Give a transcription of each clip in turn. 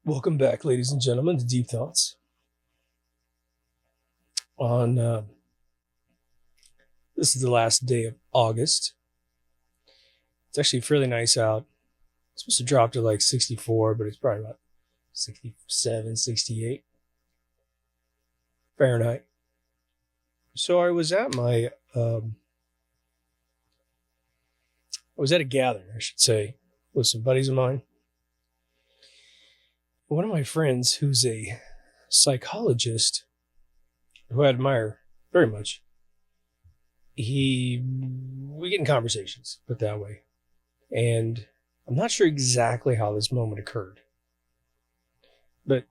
Welcome back, ladies and gentlemen, to Deep Thoughts. This is the last day of August. It's actually fairly nice out. It's supposed to drop to like 64, but it's probably about 67, 68 Fahrenheit. So I was at a gathering, I should say, with some buddies of mine. One of my friends, who's a psychologist, who I admire very much, we get in conversations, put that way. And I'm not sure exactly how this moment occurred, but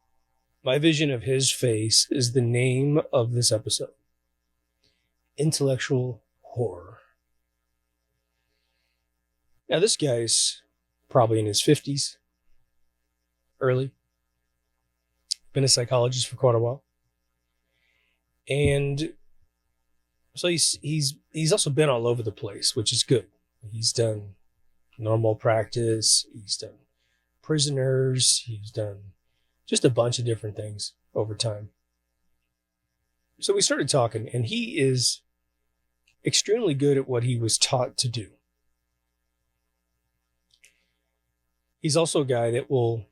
my vision of his face is the name of this episode: Intellectual Horror. Now, this guy's probably in his 50s, early, been a psychologist for quite a while. And so he's also been all over the place, which is good. He's done normal practice, he's done prisoners, he's done just a bunch of different things over time. So we started talking, and he is extremely good at what he was taught to do. He's also a guy that will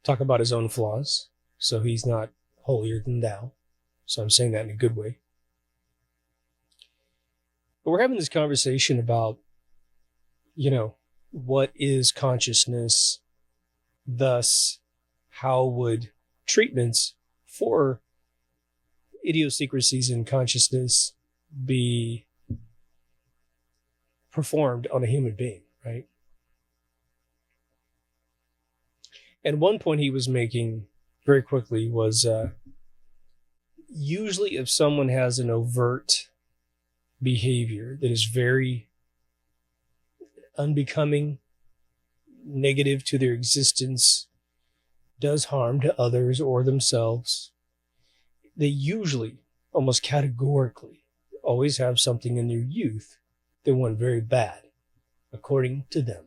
talk about his own flaws, so he's not holier than thou. So I'm saying that in a good way. But we're having this conversation about, what is consciousness? Thus, how would treatments for idiosyncrasies in consciousness be performed on a human being, right? And one point he was making very quickly was usually if someone has an overt behavior that is very unbecoming, negative to their existence, does harm to others or themselves, they usually, almost categorically, always have something in their youth that went very bad, according to them.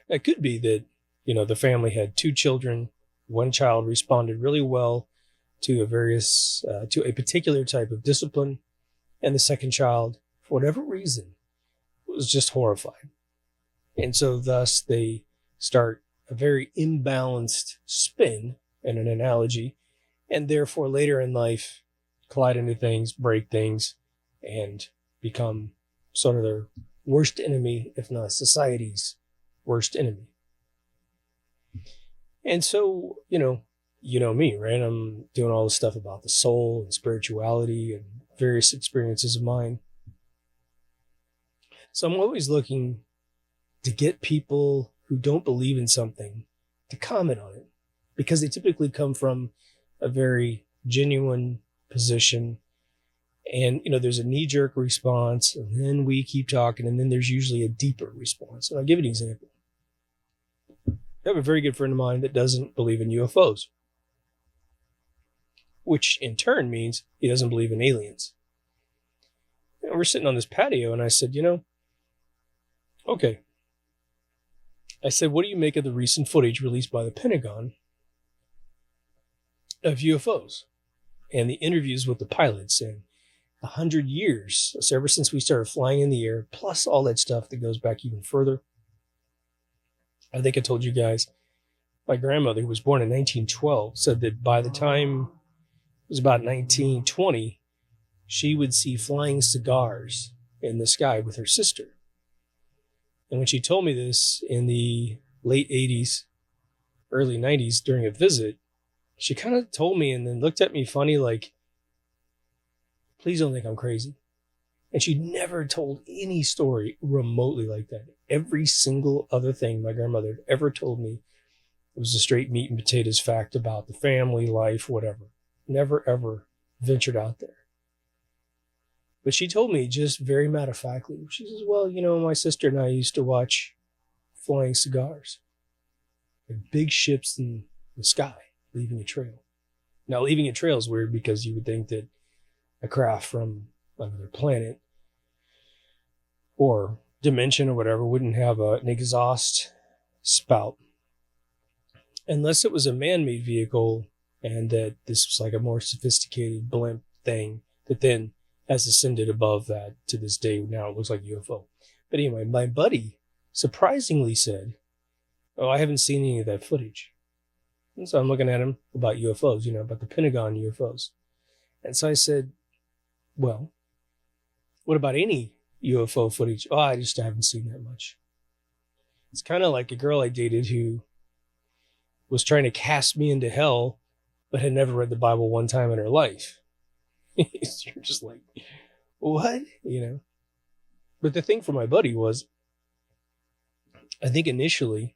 It could be that, the family had two children. One child responded really well to a particular type of discipline, and the second child, for whatever reason, was just horrified. And so thus they start a very imbalanced spin and an analogy, and therefore later in life collide into things, break things, and become sort of their worst enemy, if not society's worst enemy. And so, you know me, right? I'm doing all this stuff about the soul and spirituality and various experiences of mine. So I'm always looking to get people who don't believe in something to comment on it, because they typically come from a very genuine position. And, there's a knee-jerk response, and then we keep talking, and then there's usually a deeper response. And I'll give you an example. I have a very good friend of mine that doesn't believe in UFOs, which in turn means he doesn't believe in aliens. And we're sitting on this patio, and I said, okay. I said, what do you make of the recent footage released by the Pentagon of UFOs and the interviews with the pilots, and 100 years, so ever since we started flying in the air, plus all that stuff that goes back even further? I think I told you guys, my grandmother, who was born in 1912, said that by the time it was about 1920, she would see flying cigars in the sky with her sister. And when she told me this in the late 80s, early 90s during a visit, she kind of told me and then looked at me funny like, please don't think I'm crazy. And she never told any story remotely like that. Every single other thing my grandmother had ever told me was a straight meat and potatoes fact about the family life, whatever. Never, ever ventured out there. But she told me just very matter-of-factly, she says, well, my sister and I used to watch flying cigars. Like big ships in the sky, leaving a trail. Now, leaving a trail is weird because you would think that a craft from another planet or dimension or whatever wouldn't have an exhaust spout. unless it was a man-made vehicle and that this was like a more sophisticated blimp thing that then has ascended above that to this day. Now it looks like UFO. But anyway, my buddy surprisingly said, "Oh, I haven't seen any of that footage." And so I'm looking at him about UFOs, about the Pentagon UFOs. And so I said, "Well, what about any UFO footage?" "Oh, I just haven't seen that much." It's kind of like a girl I dated who was trying to cast me into hell, but had never read the Bible one time in her life. You're just like, what? But the thing for my buddy was, I think initially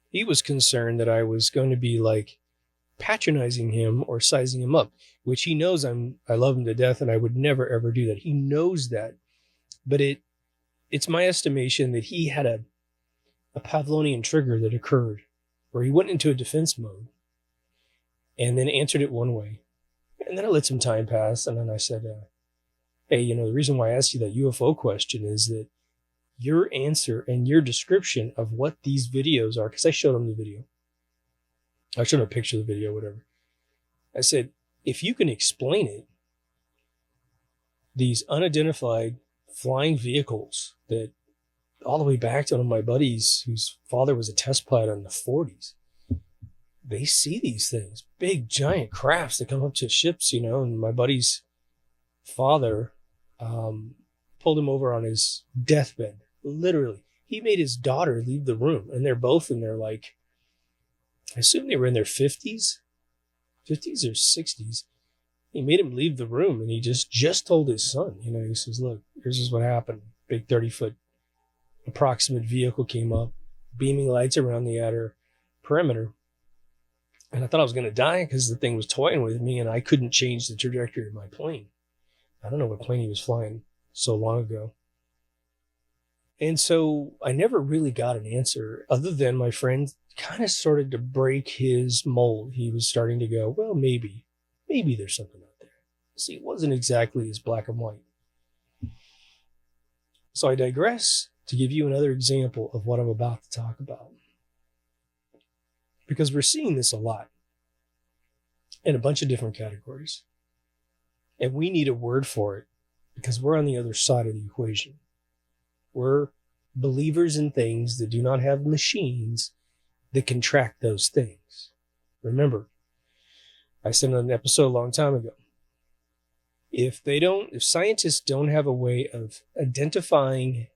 he was concerned that I was going to be like patronizing him or sizing him up, which he knows I love him to death and I would never ever do that. He knows that. But it's my estimation that he had a Pavlovian trigger that occurred where he went into a defense mode and then answered it one way. And then I let some time pass. And then I said, hey, the reason why I asked you that UFO question is that your answer and your description of what these videos are, because I showed him the video. I showed him a picture of the video, whatever. I said, if you can explain it, these unidentified flying vehicles that all the way back to one of my buddies whose father was a test pilot in the 40s, they see these things, big giant crafts that come up to ships, and my buddy's father pulled him over on his deathbed. Literally, he made his daughter leave the room, and they're both in their I assume they were in their 50s or 60s. He made him leave the room, and he just told his son, he says, look, here's what happened. Big 30-foot approximate vehicle came up, beaming lights around the outer perimeter. And I thought I was going to die because the thing was toying with me and I couldn't change the trajectory of my plane. I don't know what plane he was flying so long ago. And so I never really got an answer other than my friend kind of started to break his mold. He was starting to go, well, maybe there's something out there. See, it wasn't exactly as black and white. So I digress to give you another example of what I'm about to talk about. Because we're seeing this a lot in a bunch of different categories. And we need a word for it because we're on the other side of the equation. We're believers in things that do not have machines that can track those things. Remember, I said in an episode a long time ago, if scientists don't have a way of identifying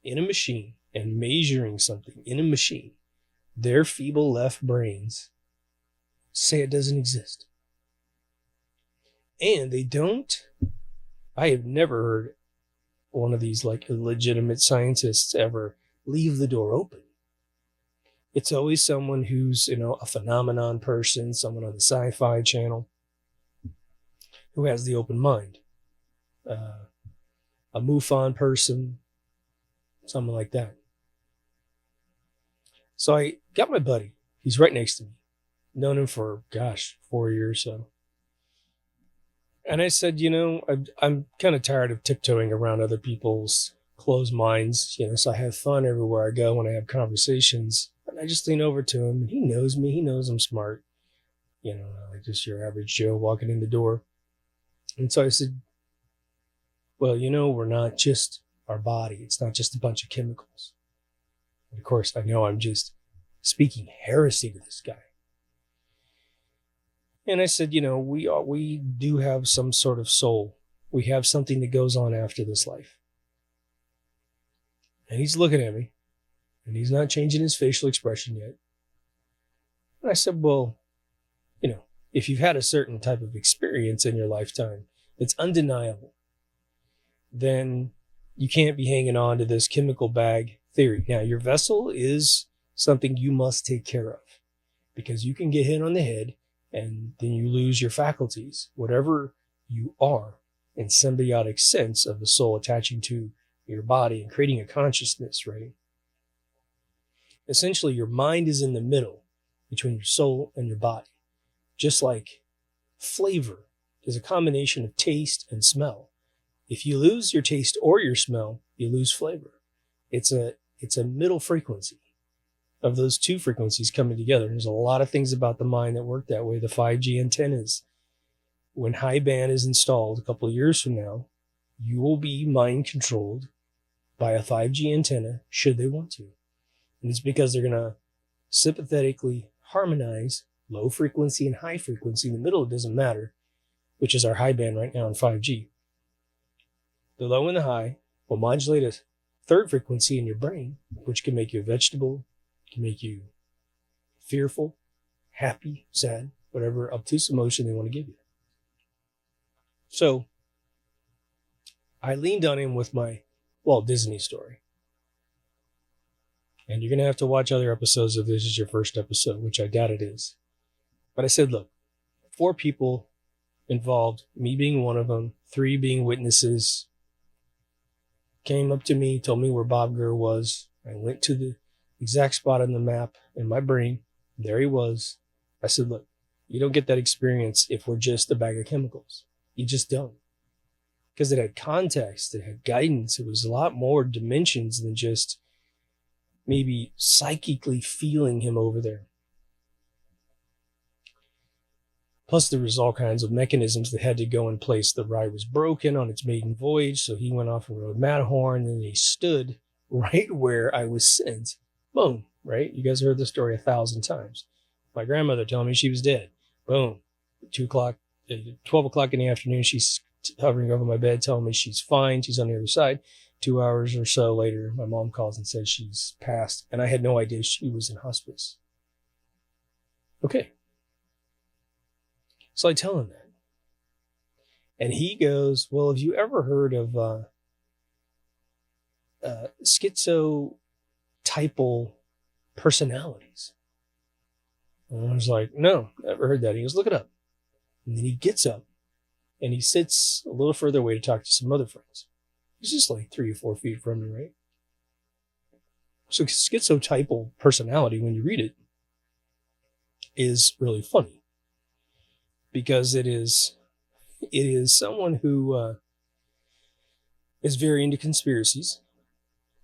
in a machine and measuring something in a machine, their feeble left brains say it doesn't exist. And I have never heard one of these legitimate scientists ever leave the door open. It's always someone who's, a phenomenon person, someone on the sci-fi channel who has the open mind. A MUFON person, something like that. So I got my buddy. He's right next to me. Known him for, 4 years or so. And I said, I'm kind of tired of tiptoeing around other people's closed minds. So I have fun everywhere I go when I have conversations. And I just lean over to him and he knows me. He knows I'm smart. Like just your average Joe walking in the door. And so I said, well, we're not just our body. It's not just a bunch of chemicals. And of course, I know I'm just speaking heresy to this guy. And I said, we do have some sort of soul. We have something that goes on after this life. And he's looking at me, and he's not changing his facial expression yet. And I said, well, if you've had a certain type of experience in your lifetime that's undeniable, then you can't be hanging on to this chemical bag theory. Now, your vessel is something you must take care of because you can get hit on the head and then you lose your faculties, whatever you are in symbiotic sense of the soul attaching to your body and creating a consciousness, right? Essentially, your mind is in the middle between your soul and your body. Just like flavor is a combination of taste and smell. If you lose your taste or your smell, you lose flavor. It's a middle frequency. of those two frequencies coming together. There's a lot of things about the mind that work that way. The 5G antennas, when high band is installed a couple of years from now, you will be mind controlled by a 5G antenna should they want to. And it's because they're going to sympathetically harmonize low frequency and high frequency. In the middle, it doesn't matter, which is our high band right now in 5G. The low and the high will modulate a third frequency in your brain, which can make you a vegetable, can make you fearful, happy, sad, whatever obtuse emotion they want to give you. So I leaned on him with my Walt Disney story. And you're going to have to watch other episodes if this is your first episode, which I doubt it is. But I said, look, 4 people involved, me being one of them, 3 being witnesses, came up to me, told me where Bob Gurr was. I went to the exact spot on the map in my brain. There he was. I said, look, you don't get that experience if we're just a bag of chemicals. You just don't. Because it had context, it had guidance. It was a lot more dimensions than just maybe psychically feeling him over there. Plus, there was all kinds of mechanisms that had to go in place. The ride was broken on its maiden voyage, so he went off and rode Matterhorn, and he stood right where I was sent. Boom, right? You guys heard the story 1,000 times. My grandmother telling me she was dead. Boom. 12 o'clock in the afternoon, she's hovering over my bed telling me she's fine. She's on the other side. 2 hours or so later, my mom calls and says she's passed, and I had no idea she was in hospice. Okay. So I tell him that. And he goes, well, have you ever heard of schizotypal personalities? And I was like, no, never heard that. He goes, look it up. And then he gets up and he sits a little further away to talk to some other friends. He's just like 3 or 4 feet from me, right? So schizotypal personality, when you read it, is really funny because it is someone who is very into conspiracies,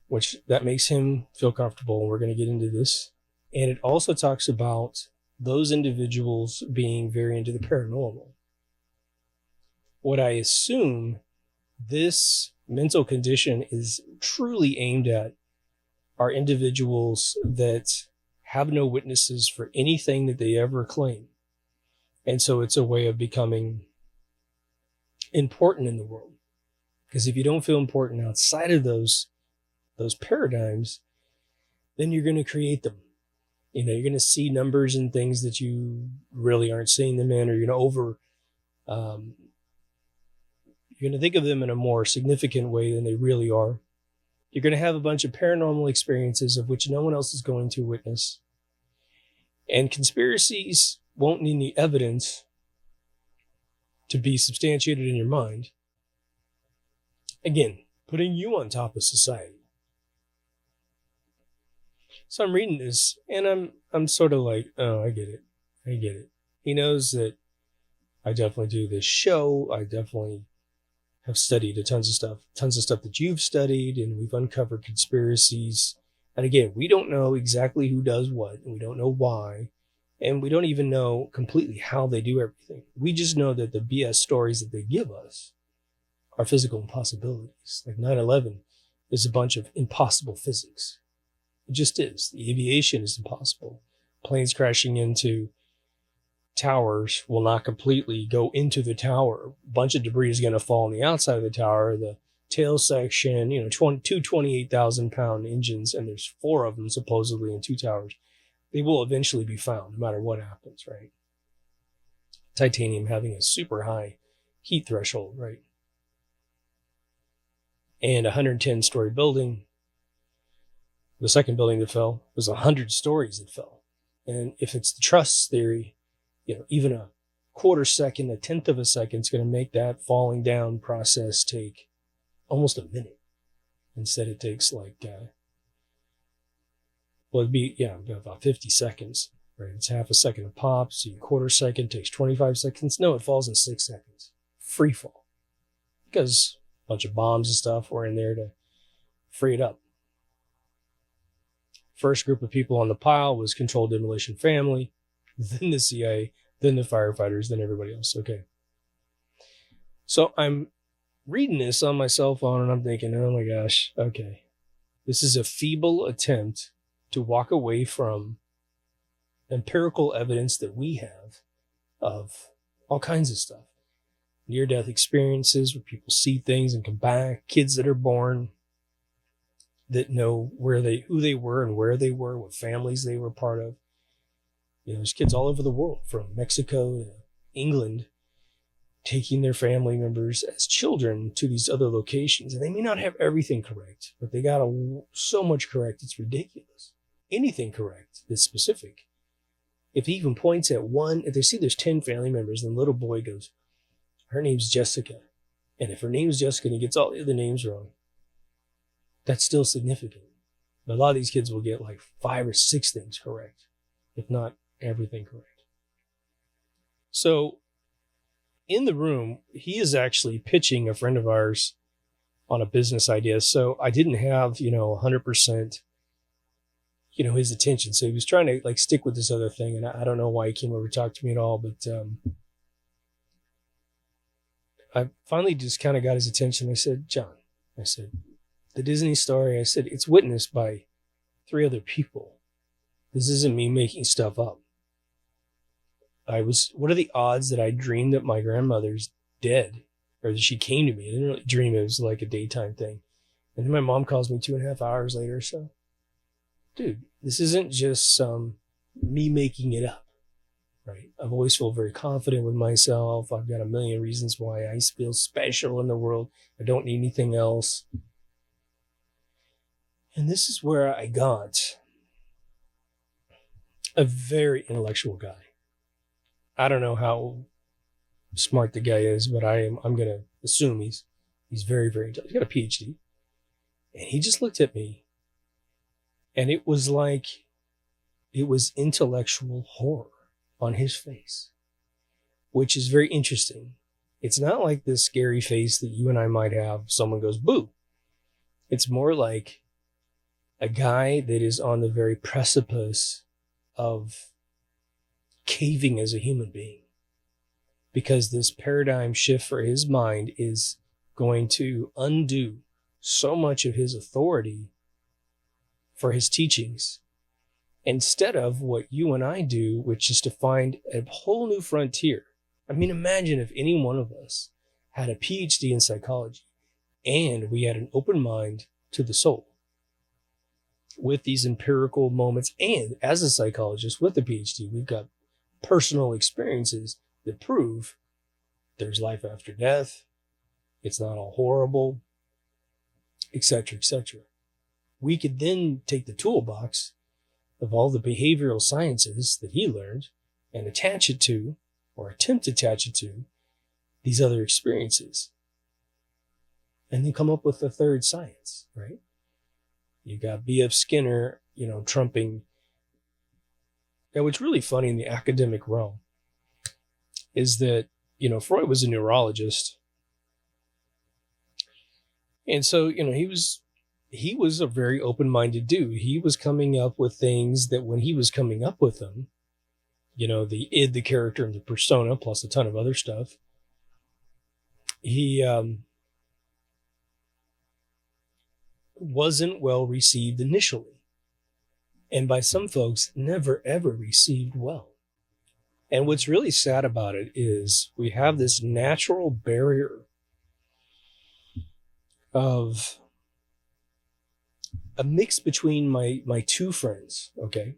which that makes him feel comfortable. And we're going to get into this. And it also talks about those individuals being very into the paranormal. What I assume this mental condition is truly aimed at are individuals that have no witnesses for anything that they ever claim. And so it's a way of becoming important in the world. Because if you don't feel important outside of those paradigms, then you're going to create them. You know, you're going to see numbers and things that you really aren't seeing them in, or you're going to think of them in a more significant way than they really are. You're going to have a bunch of paranormal experiences of which no one else is going to witness. And conspiracies won't need any evidence to be substantiated in your mind. Again, putting you on top of society. So I'm reading this and I'm sort of like, oh, I get it. He knows that I definitely do this show. I definitely have studied tons of stuff that you've studied, and we've uncovered conspiracies. And again, we don't know exactly who does what, and we don't know why, and we don't even know completely how they do everything. We just know that the BS stories that they give us are physical impossibilities. Like 9/11 is a bunch of impossible physics. It just is. The aviation is impossible. Planes crashing into towers will not completely go into the tower. A bunch of debris is going to fall on the outside of the tower. The tail section, two 28,000-pound engines, and there's 4 of them supposedly in 2 towers. They will eventually be found no matter what happens, right? Titanium having a super high heat threshold, right? And a 110-story building. The second building that fell was 100 stories that fell. And if it's the truss theory, even a quarter second, a tenth of a second is going to make that falling down process take almost a minute. Instead, it takes it'd be about 50 seconds, right? It's half a second of pop. So a quarter second takes 25 seconds. No, it falls in 6 seconds. Free fall. Because a bunch of bombs and stuff were in there to free it up. First group of people on the pile was controlled demolition family, then the CIA, then the firefighters, then everybody else. Okay. So I'm reading this on my cell phone and I'm thinking, oh my gosh, okay. This is a feeble attempt to walk away from empirical evidence that we have of all kinds of stuff. Near-death experiences where people see things and come back, kids that are born that know who they were and where they were, what families they were part of. There's kids all over the world, from Mexico to England, taking their family members as children to these other locations. And they may not have everything correct, but they got so much correct, it's ridiculous. Anything correct that's specific. If he even points at one, if they see there's 10 family members, and the little boy goes, her name's Jessica. And if her name's Jessica and he gets all the other names wrong, that's still significant. But a lot of these kids will get like 5 or 6 things correct, if not everything correct. So in the room, he is actually pitching a friend of ours on a business idea. So I didn't have, 100%, his attention. So he was trying to like stick with this other thing. And I don't know why he came over to talk to me at all, but I finally just kind of got his attention. I said, John, the Disney story, I said, it's witnessed by 3 other people. This isn't me making stuff up. What are the odds that I dreamed that my grandmother's dead, or that she came to me? I didn't really dream, it was like a daytime thing. And then my mom calls me 2.5 hours later or so. Dude, this isn't just me making it up, right? I've always felt very confident with myself. I've got a million reasons why I feel special in the world. I don't need anything else. And this is where I got a very intellectual guy. I don't know how smart the guy is, but I'm going to assume he's very, very intelligent. He's got a PhD. And he just looked at me, and it was like, it was intellectual horror on his face, which is very interesting. It's not like this scary face that you and I might have. Someone goes, boo. It's more like a guy that is on the very precipice of caving as a human being, because this paradigm shift for his mind is going to undo so much of his authority for his teachings, instead of what you and I do, which is to find a whole new frontier. I mean, imagine if any one of us had a PhD in psychology and we had an open mind to the soul with these empirical moments. And as a psychologist with a PhD, we've got personal experiences that prove there's life after death. It's not all horrible, etc., etc. We could then take the toolbox of all the behavioral sciences that he learned and attach it to, or attempt to attach it to, these other experiences. And then come up with a third science, right? You got B.F. Skinner, trumping. Now, what's really funny in the academic realm is that, Freud was a neurologist. And so, he was a very open-minded dude. He was coming up with things that when he was coming up with them, the id, the character, and the persona, plus a ton of other stuff, he wasn't well received initially. And by some folks, never, ever received well. And what's really sad about it is we have this natural barrier of a mix between my 2 friends, okay?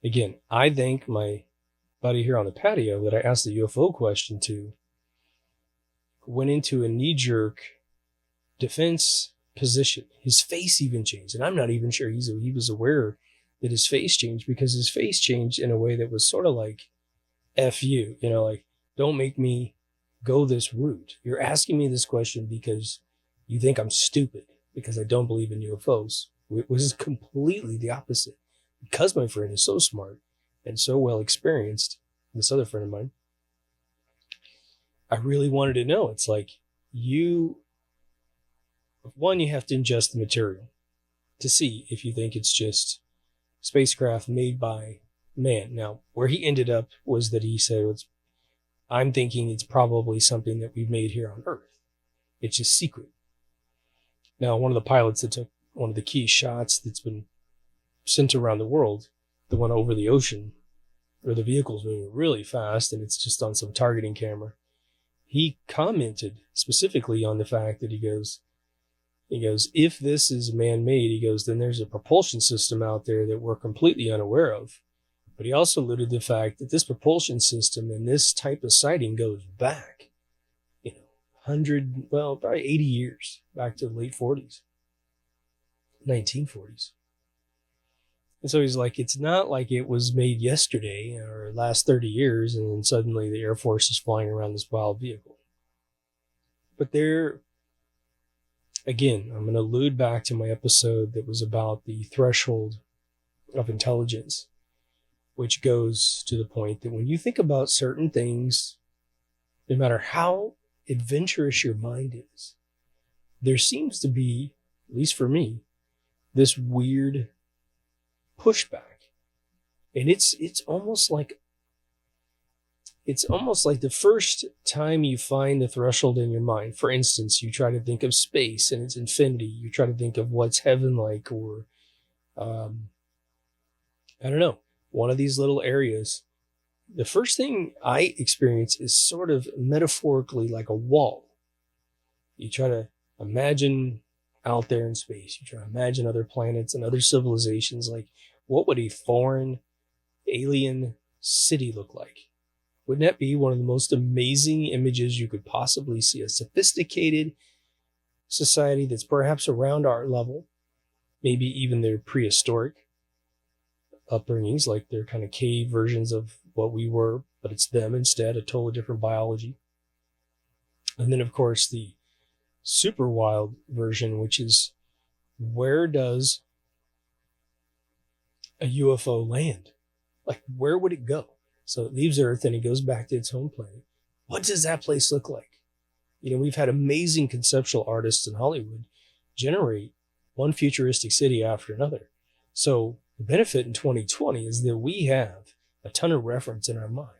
Again, I think my buddy here on the patio that I asked the UFO question to went into a knee-jerk defense position. His face even changed. And I'm not even sure he was aware that his face changed, because his face changed in a way that was sort of like, F you, like, don't make me go this route. You're asking me this question because you think I'm stupid, because I don't believe in UFOs. It was completely the opposite. Because my friend is so smart and so well experienced, this other friend of mine, I really wanted to know. It's like, you have to ingest the material. to see if you think it's just spacecraft made by man. Now, where he ended up was that he said, I'm thinking it's probably something that we've made here on Earth. It's just secret. Now, one of the pilots that took one of the key shots that's been sent around the world, the one over the ocean, where the vehicle's moving really fast and it's just on some targeting camera, he commented specifically on the fact that he goes, if this is man-made, he goes, then there's a propulsion system out there that we're completely unaware of. But he also alluded to the fact that this propulsion system and this type of sighting goes back, probably 80 years, back to the late 40s, 1940s. And so he's like, it's not like it was made yesterday or last 30 years, and then suddenly the Air Force is flying around this wild vehicle. But again, I'm going to allude back to my episode that was about the threshold of intelligence, which goes to the point that when you think about certain things, no matter how adventurous your mind is, there seems to be, at least for me, this weird pushback. And it's almost like the first time you find the threshold in your mind. For instance, you try to think of space and its infinity. You try to think of what's heaven like, or I don't know, one of these little areas. The first thing I experience is sort of metaphorically like a wall. You try to imagine out there in space. You try to imagine other planets and other civilizations. Like, what would a foreign alien city look like? Wouldn't that be one of the most amazing images you could possibly see? A sophisticated society that's perhaps around our level, maybe even their prehistoric upbringings, like their kind of cave versions of what we were, but it's them instead, a totally different biology. And then, of course, the super wild version, which is, where does a UFO land? Like, where would it go? So it leaves Earth and it goes back to its home planet. What does that place look like? We've had amazing conceptual artists in Hollywood generate one futuristic city after another. So the benefit in 2020 is that we have a ton of reference in our mind.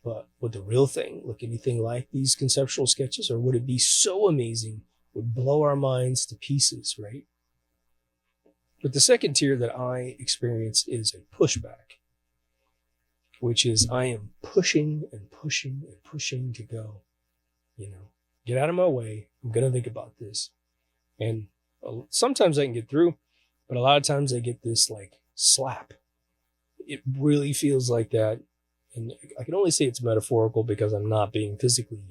But would the real thing look anything like these conceptual sketches? Or would it be so amazing, would blow our minds to pieces, right? But the second tier that I experience is a pushback, which is I am pushing and pushing and pushing to go, get out of my way. I'm going to think about this. And sometimes I can get through, but a lot of times I get this like slap. It really feels like that. And I can only say it's metaphorical because I'm not being physically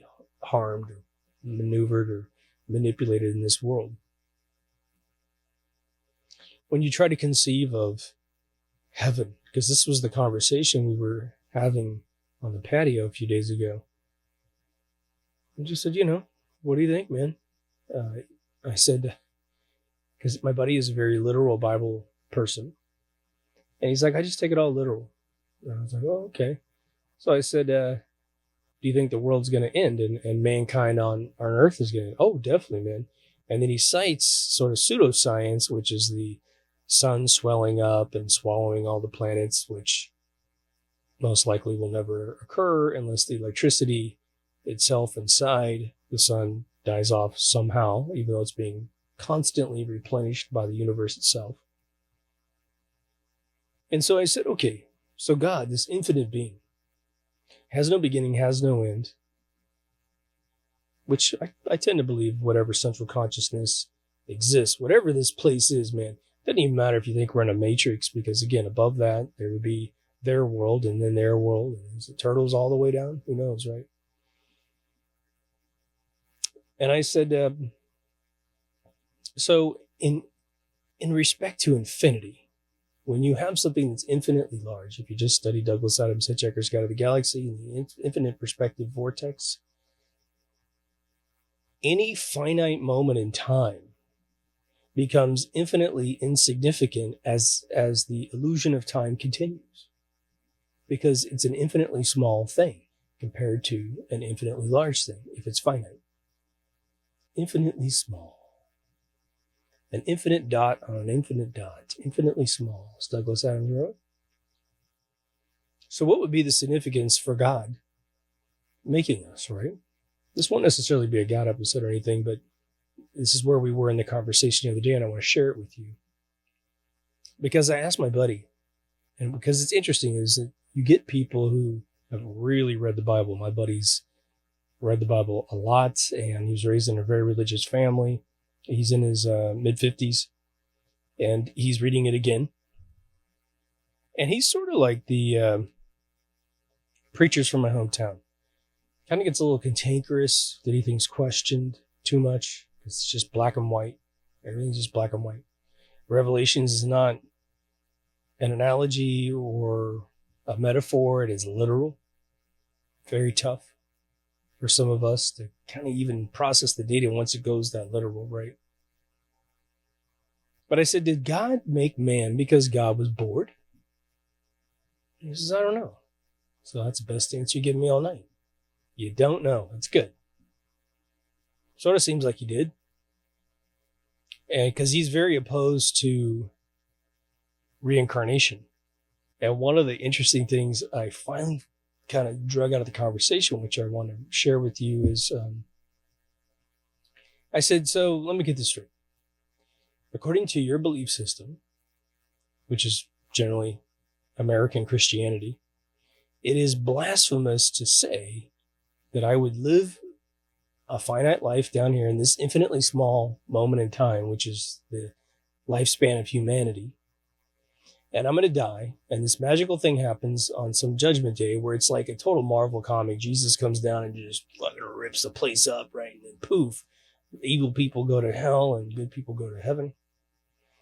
harmed or maneuvered or manipulated in this world. When you try to conceive of heaven, because this was the conversation we were having on the patio a few days ago, I just said, what do you think, man? I said, because my buddy is a very literal Bible person. And he's like, I just take it all literal. And I was like, oh, okay. So I said, do you think the world's going to end and mankind on Earth is going to end? Oh, definitely, man. And then he cites sort of pseudoscience, which is the sun swelling up and swallowing all the planets, which most likely will never occur unless the electricity itself inside the sun dies off somehow, even though it's being constantly replenished by the universe itself. And so I said, okay, so God, this infinite being, has no beginning, has no end, which I tend to believe whatever central consciousness exists, whatever this place is, man, doesn't even matter if you think we're in a matrix, because again, above that, there would be their world and then their world. And is the turtles all the way down? Who knows, right? And I said, so in respect to infinity, when you have something that's infinitely large, if you just study Douglas Adams' Hitchhiker's Guide to the Galaxy and the infinite perspective vortex, any finite moment in time becomes infinitely insignificant as the illusion of time continues, because it's an infinitely small thing compared to an infinitely large thing if it's finite. Infinitely small. An infinite dot on an infinite dot, infinitely small, as Douglas Adams wrote. So what would be the significance for God making us, right? This won't necessarily be a God episode or anything, but this is where we were in the conversation the other day, and I want to share it with you. Because I asked my buddy, and because it's interesting, is that you get people who have really read the Bible. My buddy's read the Bible a lot, and he was raised in a very religious family. He's in his mid-50s, and he's reading it again. And he's sort of like the preachers from my hometown. Kind of gets a little cantankerous that he thinks questioned too much. It's just black and white. Everything's just black and white. Revelations is not an analogy or a metaphor. It is literal. Very tough for some of us to kind of even process the data once it goes that literal, right? But I said, did God make man because God was bored? He says, I don't know. So that's the best answer you give me all night. You don't know. It's good. Sort of seems like he did. And because he's very opposed to reincarnation. And one of the interesting things I finally kind of drug out of the conversation, which I want to share with you, is I said, so let me get this straight. According to your belief system, which is generally American Christianity, it is blasphemous to say that I would live a finite life down here in this infinitely small moment in time, which is the lifespan of humanity. And I'm going to die. And this magical thing happens on some judgment day where it's like a total Marvel comic. Jesus comes down and just fucking rips the place up, right? And then poof, evil people go to hell and good people go to heaven.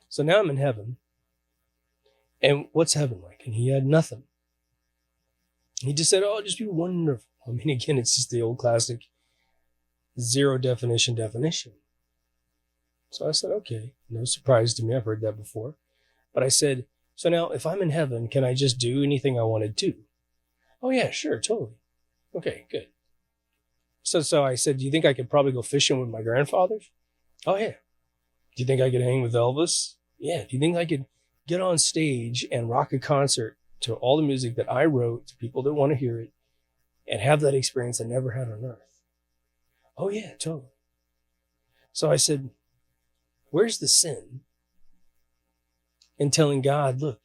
So now I'm in heaven. And what's heaven like? And he had nothing. He just said, oh, just be wonderful. I mean, again, it's just the old classic zero definition. So I said, okay, no surprise to me. I've heard that before. But I said, so now if I'm in heaven, can I just do anything I want to do? Oh, yeah, sure, totally. Okay, good. So I said, do you think I could probably go fishing with my grandfathers? Oh, yeah. Do you think I could hang with Elvis? Yeah. Do you think I could get on stage and rock a concert to all the music that I wrote to people that want to hear it and have that experience I never had on earth? Oh, yeah, totally. So I said, where's the sin in telling God, look,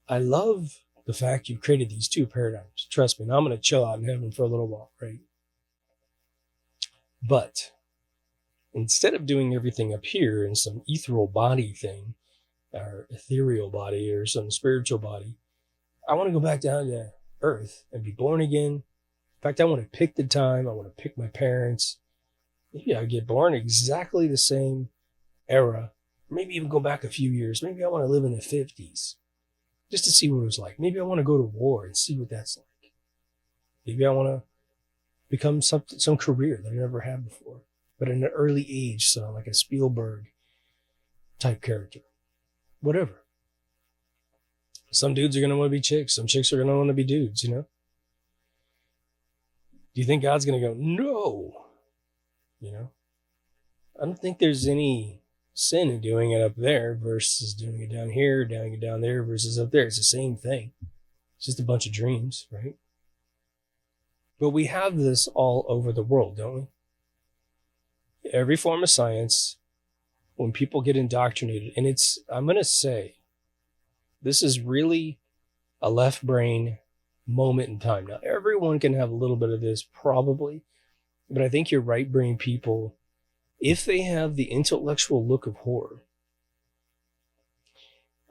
I love the fact you've created these two paradigms. Trust me, and I'm going to chill out in heaven for a little while, right? But instead of doing everything up here in some ethereal body thing, or ethereal body, or some spiritual body, I want to go back down to earth and be born again. In fact, I want to pick the time. I want to pick my parents. Maybe I get born exactly the same era. Maybe even go back a few years. Maybe I want to live in the 50s just to see what it was like. Maybe I want to go to war and see what that's like. Maybe I want to become some career that I never had before, but in an early age, so like a Spielberg type character. Whatever. Some dudes are going to want to be chicks. Some chicks are going to want to be dudes, you know? Do you think God's going to go, no? You know? I don't think there's any sin in doing it up there versus doing it down here, doing it down there versus up there. It's the same thing. It's just a bunch of dreams, right? But we have this all over the world, don't we? Every form of science, when people get indoctrinated, and I'm going to say, this is really a left brain moment in time. Now, everyone can have a little bit of this, probably, but I think your right brain people, if they have the intellectual look of horror,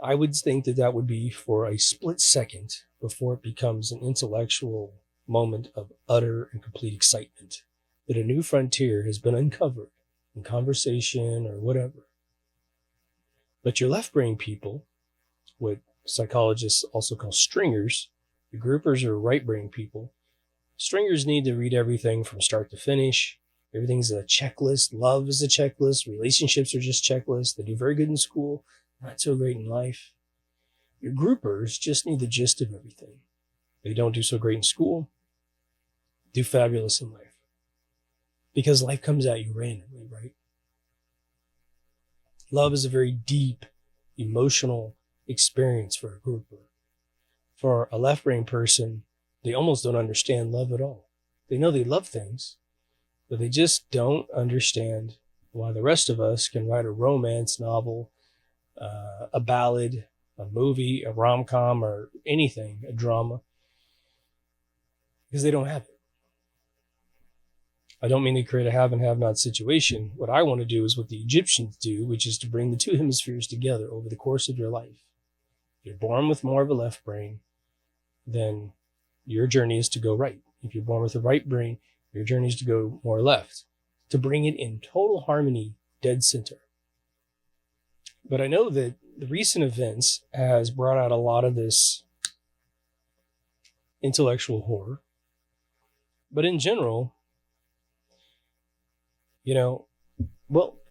I would think that would be for a split second before it becomes an intellectual moment of utter and complete excitement that a new frontier has been uncovered in conversation or whatever. But your left brain people, what psychologists also call stringers, the groupers are right brain people. Stringers need to read everything from start to finish. Everything's a checklist. Love is a checklist. Relationships are just checklists. They do very good in school, not so great in life. Your groupers just need the gist of everything. They don't do so great in school, do fabulous in life. Because life comes at you randomly, right? Love is a very deep, emotional experience for a grouper. For a left brain person, they almost don't understand love at all. They know they love things, but they just don't understand why the rest of us can write a romance novel, a ballad, a movie, a rom-com, or anything, a drama, because they don't have it. I don't mean to create a have and have not situation. What I want to do is what the Egyptians do, which is to bring the two hemispheres together over the course of your life. If you're born with more of a left brain, then your journey is to go right. If you're born with a right brain, your journey is to go more left, to bring it in total harmony, dead center. But I know that the recent events has brought out a lot of this intellectual horror. But in general,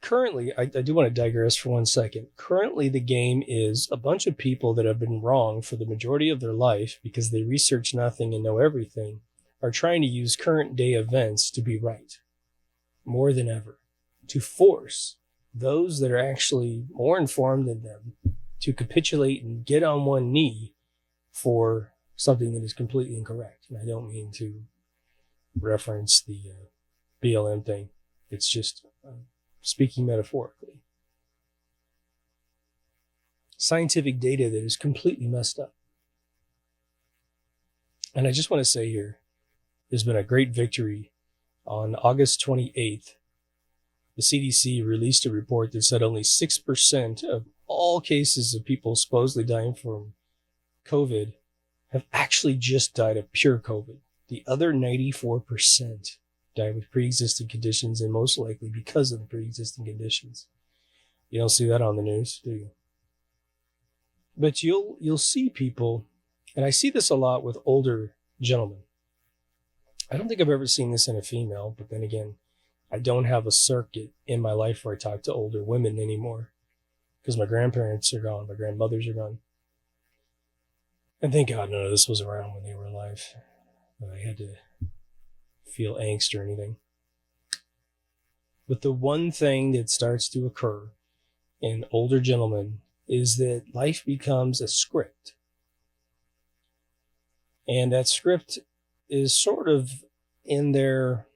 currently, I do want to digress for 1 second. Currently, the game is a bunch of people that have been wrong for the majority of their life because they research nothing and know everything, are trying to use current day events to be right, more than ever, to force those that are actually more informed than them to capitulate and get on one knee for something that is completely incorrect. And I don't mean to reference the BLM thing. It's just speaking metaphorically. Scientific data that is completely messed up. And I just want to say here, there's been a great victory. On August 28th, the CDC released a report that said only 6% of all cases of people supposedly dying from COVID have actually just died of pure COVID. The other 94% died with pre-existing conditions, and most likely because of the pre-existing conditions. You don't see that on the news, do you? But you'll see people, and I see this a lot with older gentlemen. I don't think I've ever seen this in a female, but then again, I don't have a circuit in my life where I talk to older women anymore because my grandparents are gone, my grandmothers are gone. And thank God none of this was around when they were alive. I had to feel angst or anything. But the one thing that starts to occur in older gentlemen is that life becomes a script. And that script is sort of in their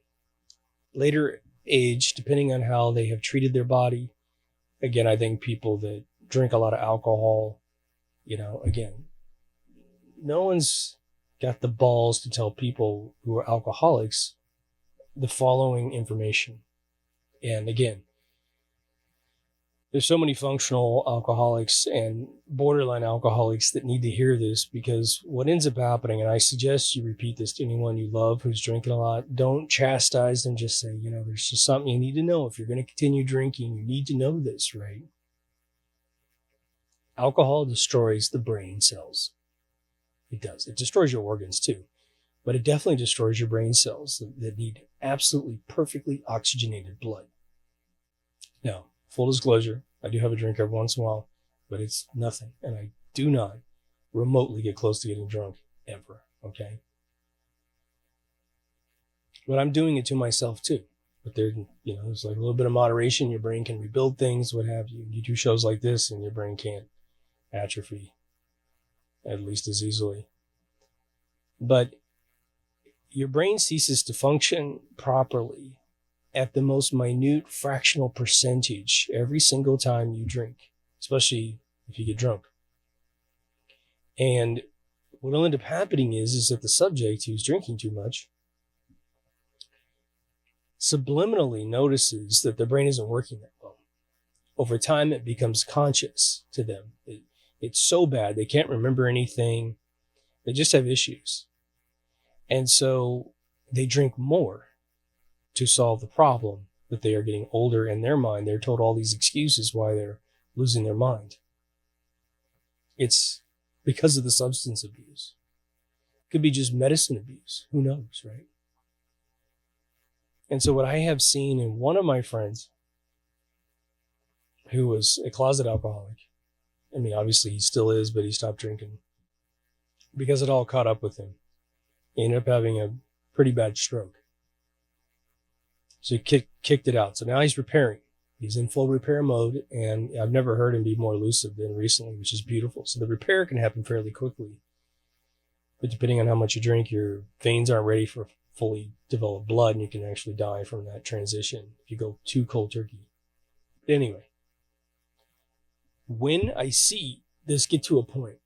later age, depending on how they have treated their body. Again, I think people that drink a lot of alcohol, again, no one's got the balls to tell people who are alcoholics the following information. And again, there's so many functional alcoholics and borderline alcoholics that need to hear this, because what ends up happening, and I suggest you repeat this to anyone you love who's drinking a lot, don't chastise them, just say, there's just something you need to know. If you're going to continue drinking, you need to know this, right? Alcohol destroys the brain cells. It does. It destroys your organs too, but it definitely destroys your brain cells that need absolutely perfectly oxygenated blood. Now, full disclosure, I do have a drink every once in a while, but it's nothing. And I do not remotely get close to getting drunk ever. Okay. But I'm doing it to myself too. But there's like a little bit of moderation. Your brain can rebuild things, what have you. You do shows like this and your brain can't atrophy at least as easily. But your brain ceases to function properly at the most minute fractional percentage every single time you drink, especially if you get drunk. And what will end up happening is that the subject who's drinking too much subliminally notices that their brain isn't working that well. Over time, it becomes conscious to them. It's so bad, they can't remember anything. They just have issues. And so they drink more to solve the problem that they are getting older in their mind. They're told all these excuses why they're losing their mind. It's because of the substance abuse. It could be just medicine abuse. Who knows, right? And so what I have seen in one of my friends who was a closet alcoholic, obviously he still is, but he stopped drinking because it all caught up with him. He ended up having a pretty bad stroke. So he kicked it out. So now he's repairing. He's in full repair mode, and I've never heard him be more lucid than recently, which is beautiful. So the repair can happen fairly quickly. But depending on how much you drink, your veins aren't ready for fully developed blood, and you can actually die from that transition if you go too cold turkey. But anyway, when I see this get to a point,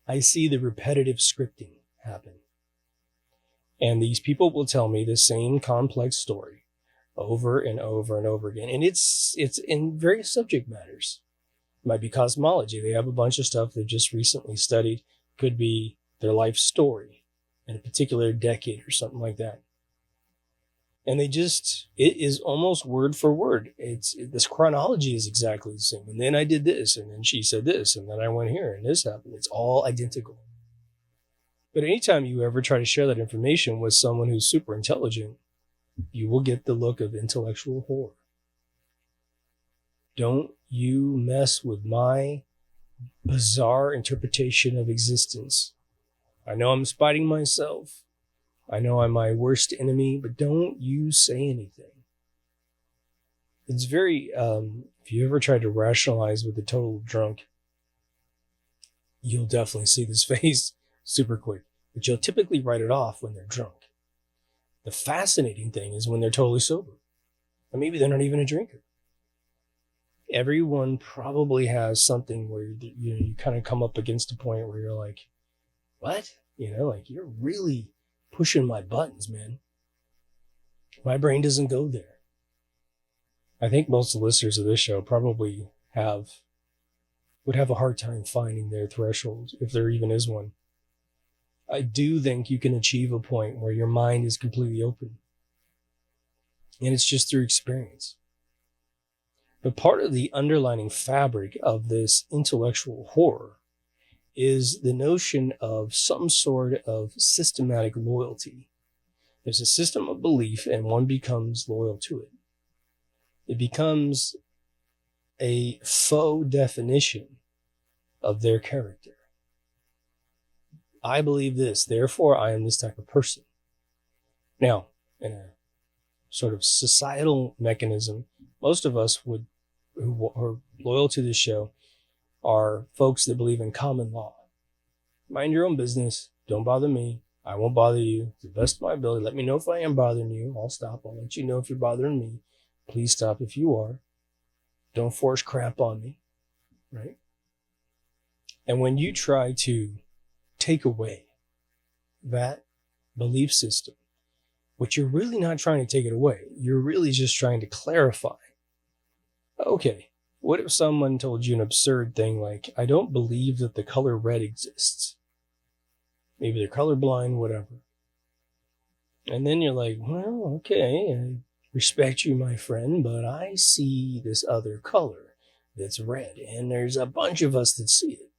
I see the repetitive scripting happen. And these people will tell me the same complex story over and over and over again. And it's in various subject matters. It might be cosmology. They have a bunch of stuff they've just recently studied. Could be their life story in a particular decade or something like that. And it is almost word for word. This chronology is exactly the same. And then I did this, and then she said this, and then I went here, and this happened. It's all identical. But anytime you ever try to share that information with someone who's super intelligent, you will get the look of intellectual horror. Don't you mess with my bizarre interpretation of existence. I know I'm spiting myself. I know I'm my worst enemy, but don't you say anything. It's very, if you ever try to rationalize with a total drunk, you'll definitely see this face super quick, but you'll typically write it off when they're drunk. The fascinating thing is when they're totally sober, or maybe they're not even a drinker. Everyone probably has something where you kind of come up against a point where you're like, what? Like you're really pushing my buttons, man. My brain doesn't go there. I think most of the listeners of this show probably would have a hard time finding their threshold, if there even is one. I do think you can achieve a point where your mind is completely open. And it's just through experience. But part of the underlining fabric of this intellectual horror is the notion of some sort of systematic loyalty. There's a system of belief, and one becomes loyal to it. It becomes a faux definition of their character. I believe this, therefore I am this type of person. Now, in a sort of societal mechanism, most of us who are loyal to this show are folks that believe in common law. Mind your own business. Don't bother me. I won't bother you. To the best of my ability, let me know if I am bothering you. I'll stop. I'll let you know if you're bothering me. Please stop if you are. Don't force crap on me, right? And when you try to take away that belief system, what you're really not trying to take it away, you're really just trying to clarify. Okay, what if someone told you an absurd thing like, I don't believe that the color red exists. Maybe they're colorblind, whatever. And then you're like, well, okay, I respect you, my friend, but I see this other color that's red, and there's a bunch of us that see it.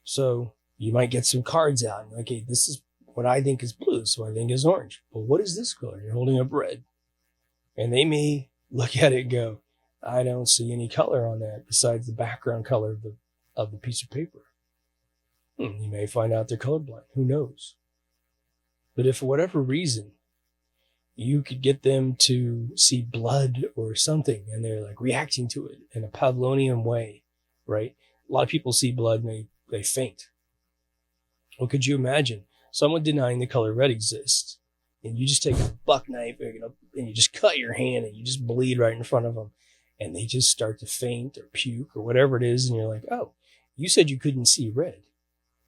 So you might get some cards out, and okay, this is what I think is blue, so I think is orange. But what is this color? You're holding up red. And they may look at it and go, I don't see any color on that besides the background color of the piece of paper. You may find out they're colorblind. Who knows? But if for whatever reason you could get them to see blood or something and they're like reacting to it in a Pavlovian way, right? A lot of people see blood and they faint. Well, could you imagine someone denying the color red exists, and you just take a buck knife and you just cut your hand and you just bleed right in front of them, and they just start to faint or puke or whatever it is, and you're like, oh, you said you couldn't see red.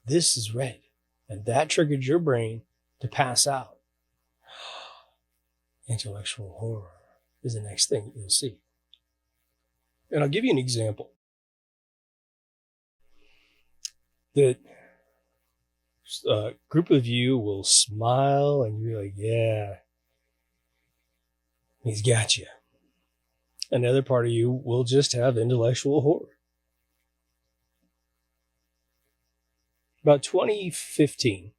This is red. And that triggered your brain to pass out. Intellectual horror is the next thing you'll see. And I'll give you an example. That a group of you will smile and you're like, yeah, he's got you. Another part of you will just have intellectual horror. About 2015,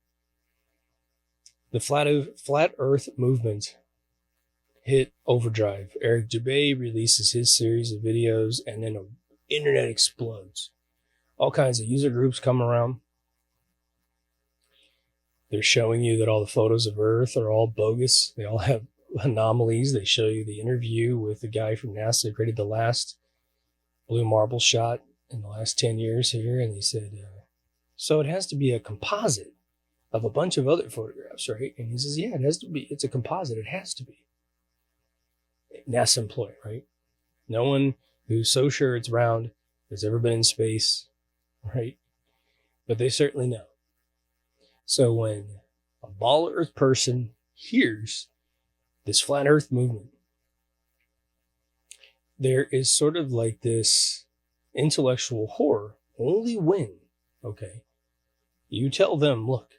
the flat Earth movement hit overdrive. Eric Dubay releases his series of videos, and then the internet explodes. All kinds of user groups come around. They're showing you that all the photos of Earth are all bogus. They all have anomalies. They show you the interview with the guy from NASA who created the last blue marble shot in the last 10 years here. And they said, so it has to be a composite of a bunch of other photographs, right? And he says, yeah, it has to be. It's a composite. It has to be. NASA employee, right? No one who's so sure it's round has ever been in space, right? But they certainly know. So when a ball earth person hears this flat earth movement, there is sort of like this intellectual horror only when, okay, you tell them, look,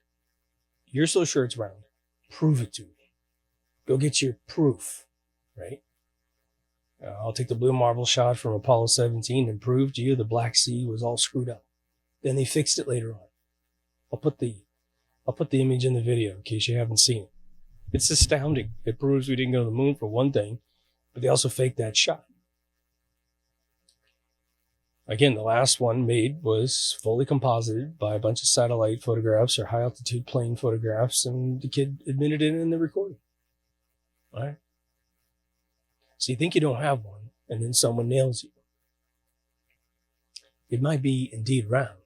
you're so sure it's round, prove it to me. Go get your proof, right? I'll take the blue marble shot from Apollo 17 and prove to you the Black Sea was all screwed up. Then they fixed it later on. I'll put the image in the video in case you haven't seen it. It's astounding. It proves we didn't go to the moon for one thing, but they also faked that shot. Again, the last one made was fully composited by a bunch of satellite photographs or high altitude plane photographs, and the kid admitted it in the recording. All right. So you think you don't have one, and then someone nails you. It might be indeed round.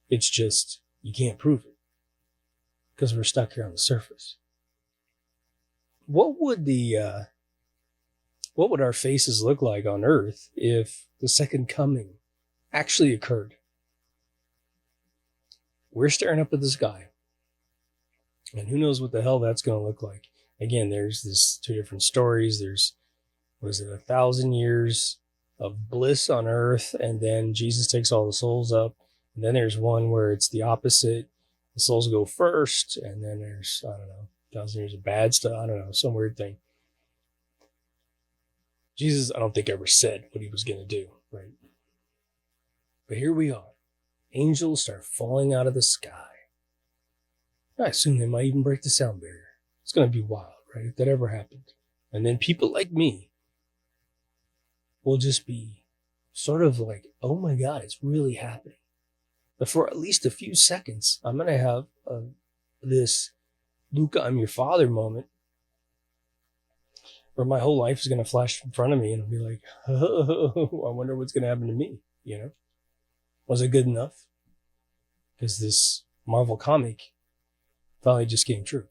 It's just you can't prove it because we're stuck here on the surface. What would our faces look like on Earth if the second coming actually occurred? We're staring up at the sky, and who knows what the hell that's going to look like. Again, there's this two different stories. There's, was it 1,000 years of bliss on Earth, and then Jesus takes all the souls up. And then there's one where it's the opposite. The souls go first, and then there's, I don't know, 1,000 years of bad stuff. I don't know, some weird thing. Jesus, I don't think ever said what he was going to do, right? But here we are. Angels start falling out of the sky. I assume they might even break the sound barrier. It's going to be wild, right? If that ever happened. And then people like me will just be sort of like, oh my God, it's really happening. But for at least a few seconds, I'm going to have this Luca, I'm your father moment where my whole life is going to flash in front of me and I'll be like, oh, I wonder what's going to happen to me, you know? Was it good enough? Because this Marvel comic finally just came true.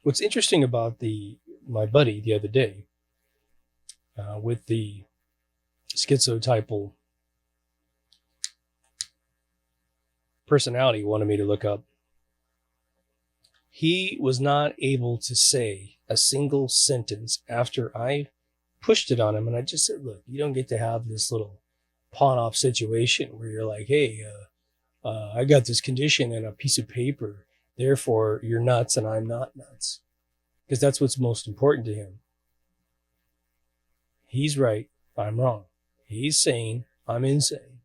What's interesting about my buddy the other day with the schizotypal personality wanted me to look up, he was not able to say a single sentence after I pushed it on him. And I just said, look, you don't get to have this little pawn off situation where you're like, hey, I got this condition and a piece of paper. Therefore, you're nuts and I'm not nuts. Because that's what's most important to him. He's right. I'm wrong. He's sane. I'm insane.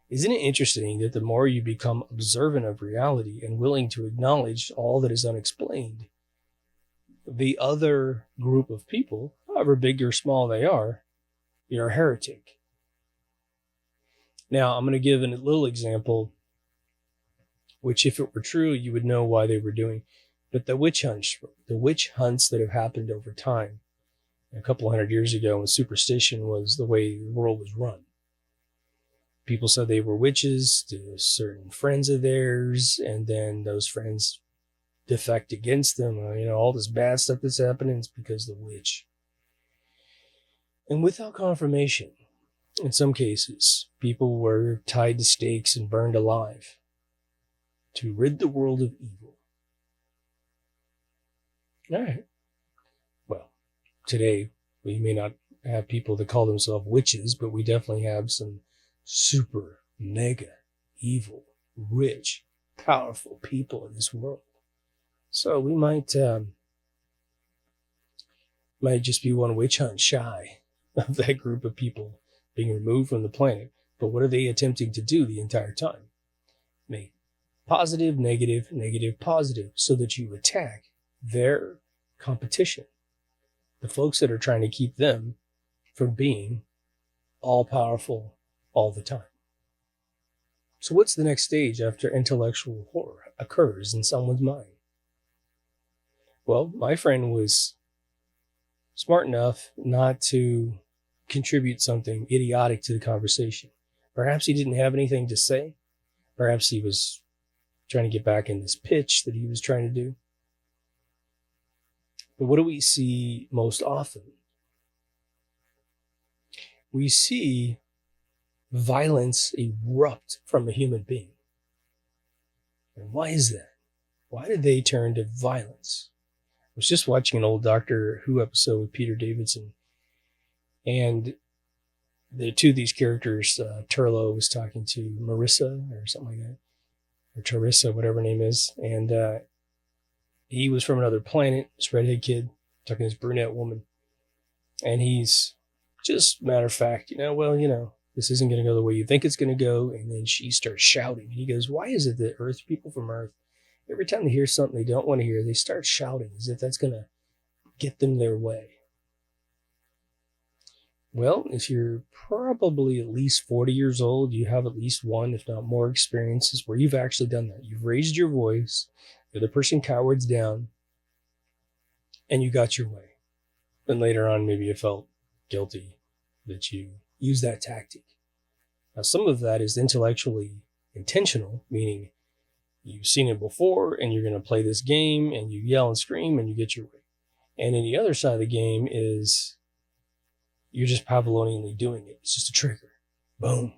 Isn't it interesting that the more you become observant of reality and willing to acknowledge all that is unexplained, the other group of people, however big or small they are, you're a heretic. Now, I'm going to give a little example, which if it were true, you would know why they were doing. But the witch hunts that have happened over time, a couple hundred years ago when superstition was the way the world was run. People said they were witches to certain friends of theirs, and then those friends defect against them. You know, all this bad stuff that's happening is because of the witch. And without confirmation, in some cases, people were tied to stakes and burned alive to rid the world of evil. All right. Well, today we may not have people that call themselves witches, but we definitely have some super, mega, evil, rich, powerful people in this world. So we might just be one witch hunt shy of that group of people being removed from the planet. But what are they attempting to do the entire time? Make positive, negative, negative, positive, so that you attack their competition. The folks that are trying to keep them from being all powerful all the time. So what's the next stage after intellectual horror occurs in someone's mind? Well, my friend was smart enough not to contribute something idiotic to the conversation. Perhaps he didn't have anything to say. Perhaps he was trying to get back in this pitch that he was trying to do. But what do we see most often? We see violence erupt from a human being. And why is that? Why did they turn to violence? I was just watching an old Doctor Who episode with Peter Davidson, and the two of these characters, Turlo was talking to Marissa or something like that, or Teresa, whatever her name is, and he was from another planet, this redhead kid, talking to this brunette woman, and he's just matter of fact, this isn't going to go the way you think it's going to go, and then she starts shouting, and he goes, why is it that people from Earth, every time they hear something they don't want to hear, they start shouting as if that's going to get them their way? Well, if you're probably at least 40 years old, you have at least one, if not more, experiences where you've actually done that. You've raised your voice, the other person cowards down, and you got your way. Then later on, maybe you felt guilty that you used that tactic. Now, some of that is intellectually intentional, meaning you've seen it before and you're going to play this game and you yell and scream and you get your way. And then the other side of the game is you're just Pavlovianly doing it. It's just a trigger. Boom.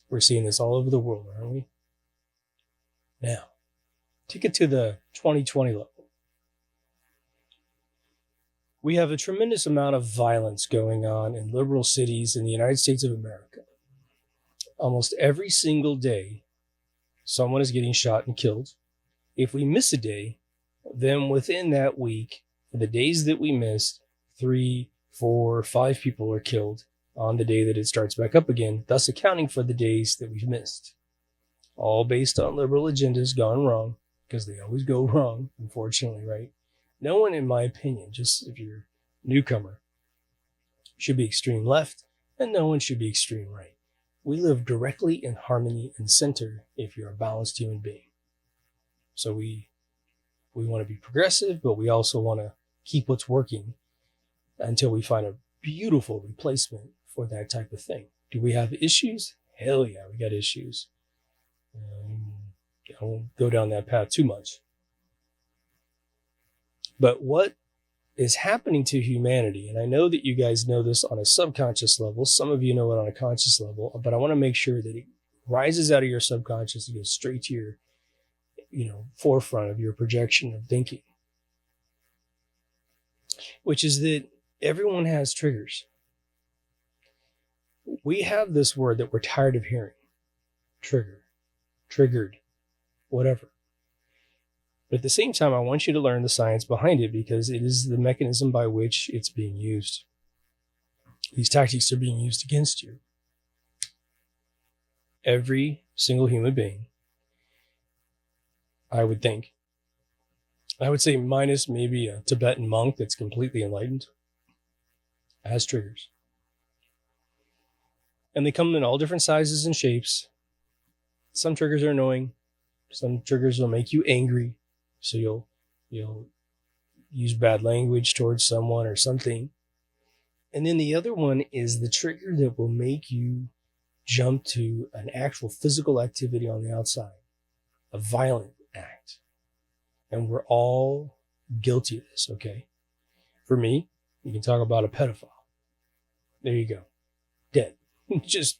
We're seeing this all over the world, aren't we? Now, take it to the 2020 level. We have a tremendous amount of violence going on in liberal cities in the United States of America. Almost every single day, someone is getting shot and killed. If we miss a day, then within that week, for the days that we missed, 3, 4, 5 people are killed on the day that it starts back up again, thus accounting for the days that we've missed. All based on liberal agendas gone wrong, because they always go wrong, unfortunately, right? No one, in my opinion, just if you're a newcomer, should be extreme left, and no one should be extreme right. We live directly in harmony and center if you're a balanced human being. So we want to be progressive, but we also want to keep what's working until we find a beautiful replacement for that type of thing. Do we have issues? Hell yeah, we got issues. I won't go down that path too much. But what is happening to humanity, and I know that you guys know this on a subconscious level, some of you know it on a conscious level, but I want to make sure that it rises out of your subconscious and goes straight to your, forefront of your projection of thinking, which is that everyone has triggers. We have this word that we're tired of hearing. Trigger, triggered, whatever. But at the same time, I want you to learn the science behind it because it is the mechanism by which it's being used. These tactics are being used against you. Every single human being, I would say minus maybe a Tibetan monk that's completely enlightened, has triggers. And they come in all different sizes and shapes. Some triggers are annoying. Some triggers will make you angry. So you'll use bad language towards someone or something. And then the other one is the trigger that will make you jump to an actual physical activity on the outside, a violent act. And we're all guilty of this, okay? For me, you can talk about a pedophile. There you go. Dead. Just,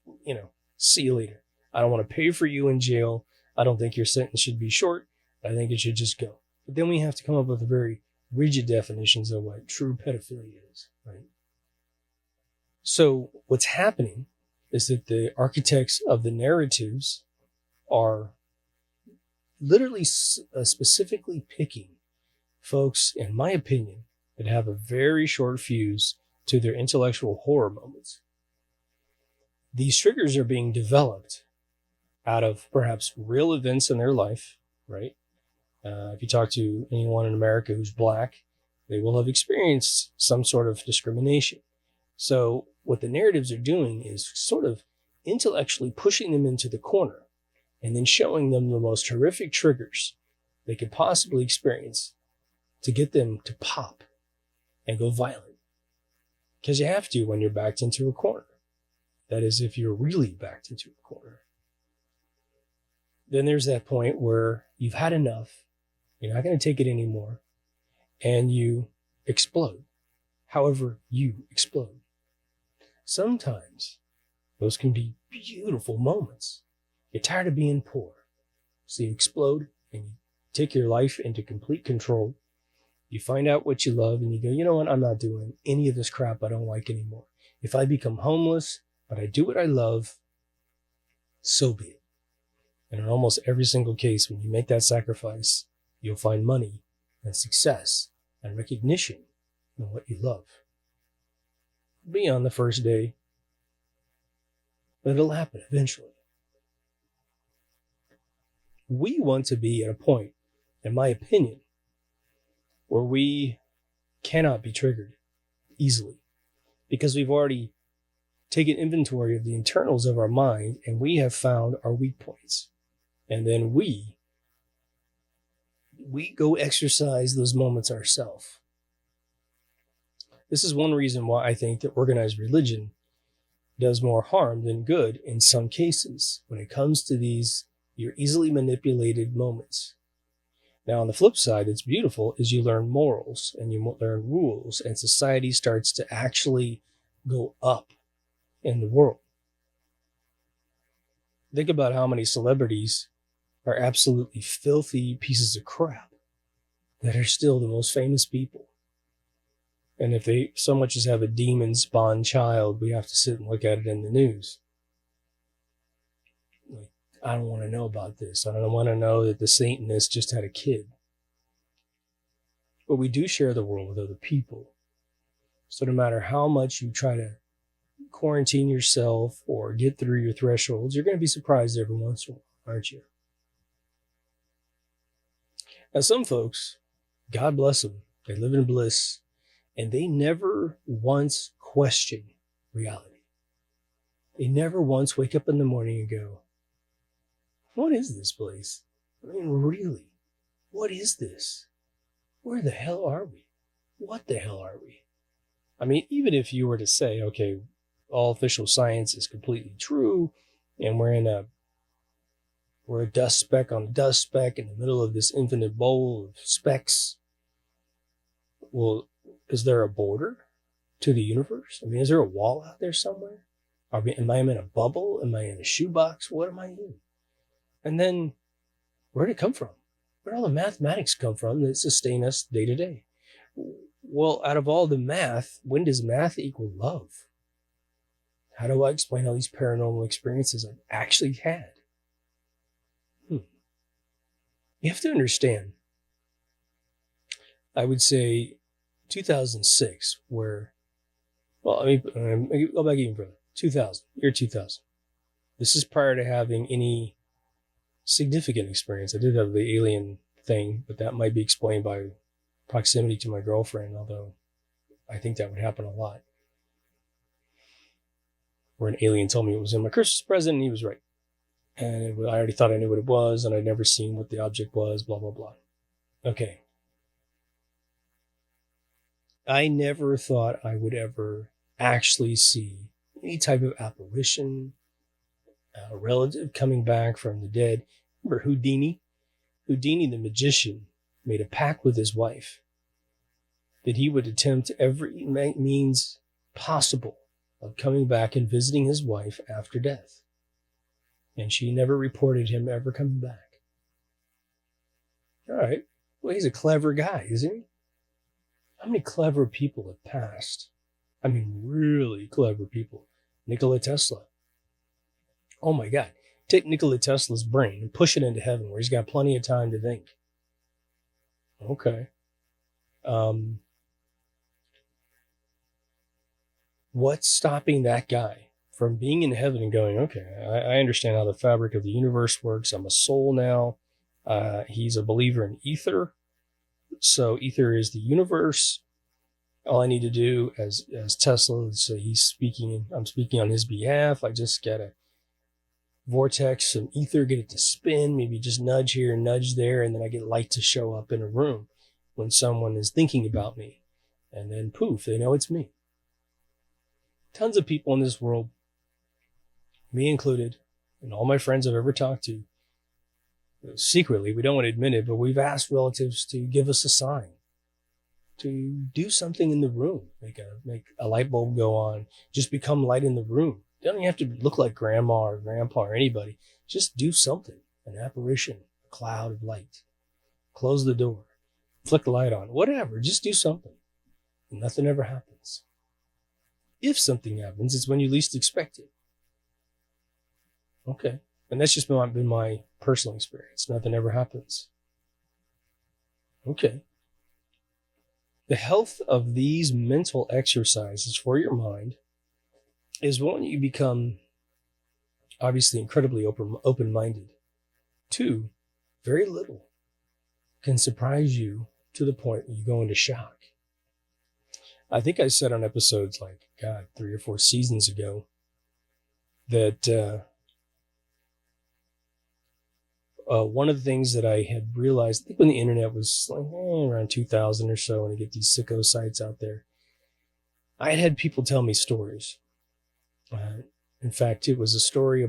see you later. I don't want to pay for you in jail. I don't think your sentence should be short. I think it should just go. But then we have to come up with very rigid definitions of what true pedophilia is, right? So what's happening is that the architects of the narratives are literally specifically picking folks, in my opinion, that have a very short fuse to their intellectual horror moments. These triggers are being developed out of perhaps real events in their life, right? If you talk to anyone in America who's Black, they will have experienced some sort of discrimination. So what the narratives are doing is sort of intellectually pushing them into the corner and then showing them the most horrific triggers they could possibly experience to get them to pop and go violent. Because you have to when you're backed into a corner. That is, if you're really backed into a corner. Then there's that point where you've had enough, you're not going to take it anymore, and you explode. However you explode. Sometimes those can be beautiful moments. You're tired of being poor. So you explode and you take your life into complete control. You find out what you love and you go, you know what? I'm not doing any of this crap I don't like anymore. If I become homeless, but I do what I love, so be it. And in almost every single case, when you make that sacrifice, you'll find money and success and recognition in what you love. Be on the first day, but it'll happen eventually. We want to be at a point, in my opinion, where we cannot be triggered easily because we've already taken inventory of the internals of our mind and we have found our weak points. And then we go exercise those moments ourselves. This is one reason why I think that organized religion does more harm than good in some cases when it comes to these your easily manipulated moments. Now, on the flip side, it's beautiful is you learn morals and you learn rules and society starts to actually go up in the world. Think about how many celebrities are absolutely filthy pieces of crap that are still the most famous people. And if they so much as have a demon spawn child, we have to sit and look at it in the news. Like, I don't want to know about this. I don't want to know that the Satanist just had a kid. But we do share the world with other people. So no matter how much you try to quarantine yourself or get through your thresholds, you're going to be surprised every once in a while, aren't you? Now, some folks, God bless them, they live in bliss, and they never once question reality. They never once wake up in the morning and go, what is this place? I mean, really, what is this? Where the hell are we? What the hell are we? I mean, even if you were to say, okay, all official science is completely true, and we're a dust speck on a dust speck in the middle of this infinite bowl of specks. Well, is there a border to the universe? I mean, is there a wall out there somewhere? Am I in a bubble? Am I in a shoebox? What am I in? And then, where did it come from? Where did all the mathematics come from that sustain us day to day? Well, out of all the math, when does math equal love? How do I explain all these paranormal experiences I've actually had? You have to understand, I would say 2006, where, well, I mean, go back even further, 2000, year 2000. This is prior to having any significant experience. I did have the alien thing, but that might be explained by proximity to my girlfriend, although I think that would happen a lot. Where an alien told me it was in my Christmas present, and he was right. And I already thought I knew what it was, and I'd never seen what the object was, blah, blah, blah. Okay. I never thought I would ever actually see any type of apparition, a relative coming back from the dead. Remember Houdini? Houdini, the magician, made a pact with his wife that he would attempt every means possible of coming back and visiting his wife after death. And she never reported him ever coming back. All right. Well, he's a clever guy, isn't he? How many clever people have passed? I mean, really clever people. Nikola Tesla. Oh my God. Take Nikola Tesla's brain and push it into heaven where he's got plenty of time to think. Okay. What's stopping that guy from being in heaven and going, okay, I understand how the fabric of the universe works. I'm a soul now. He's a believer in ether. So ether is the universe. All I need to do as Tesla, so he's speaking, I'm speaking on his behalf. I just got to vortex some ether, get it to spin, maybe just nudge here, nudge there, and then I get light to show up in a room. when someone is thinking about me. And then poof, they know it's me. Tons of people in this world, me included, and all my friends I've ever talked to, secretly, we don't want to admit it, but we've asked relatives to give us a sign, to do something in the room, make a light bulb go on, just become light in the room. You don't even have to look like grandma or grandpa or anybody. Just do something, an apparition, a cloud of light. Close the door, flick the light on, whatever, just do something. And nothing ever happens. If something happens, it's when you least expect it. Okay. And that's just been my personal experience. Nothing ever happens. Okay. The health of these mental exercises for your mind is when you become obviously incredibly open-minded. 2, very little can surprise you to the point where you go into shock. I think I said on episodes 3 or 4 seasons ago that one of the things that I had realized, I think when the internet was around 2000 or so, and you get these sicko sites out there, I had people tell me stories. In fact, it was a story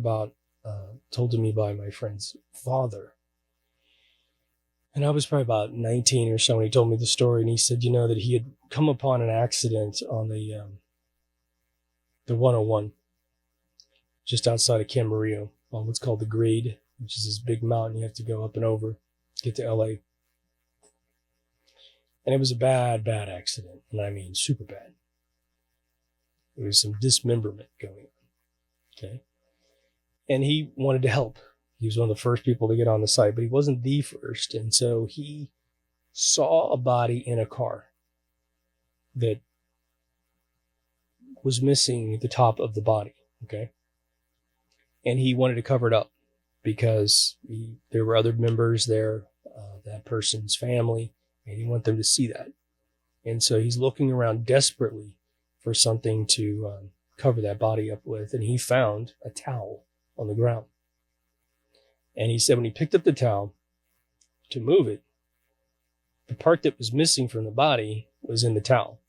told to me by my friend's father. And I was probably about 19 or so when he told me the story, and he said, that he had come upon an accident on the 101, just outside of Camarillo, on what's called the Grade, which is this big mountain you have to go up and over to get to LA. And it was a bad, bad accident. And I mean, super bad. There was some dismemberment going on. Okay. And he wanted to help. He was one of the first people to get on the site, but he wasn't the first. And so he saw a body in a car that was missing the top of the body. Okay. And he wanted to cover it up because there were other members there, that person's family, and he wanted them to see that. And so he's looking around desperately for something to cover that body up with. And he found a towel on the ground. And he said when he picked up the towel to move it, the part that was missing from the body was in the towel.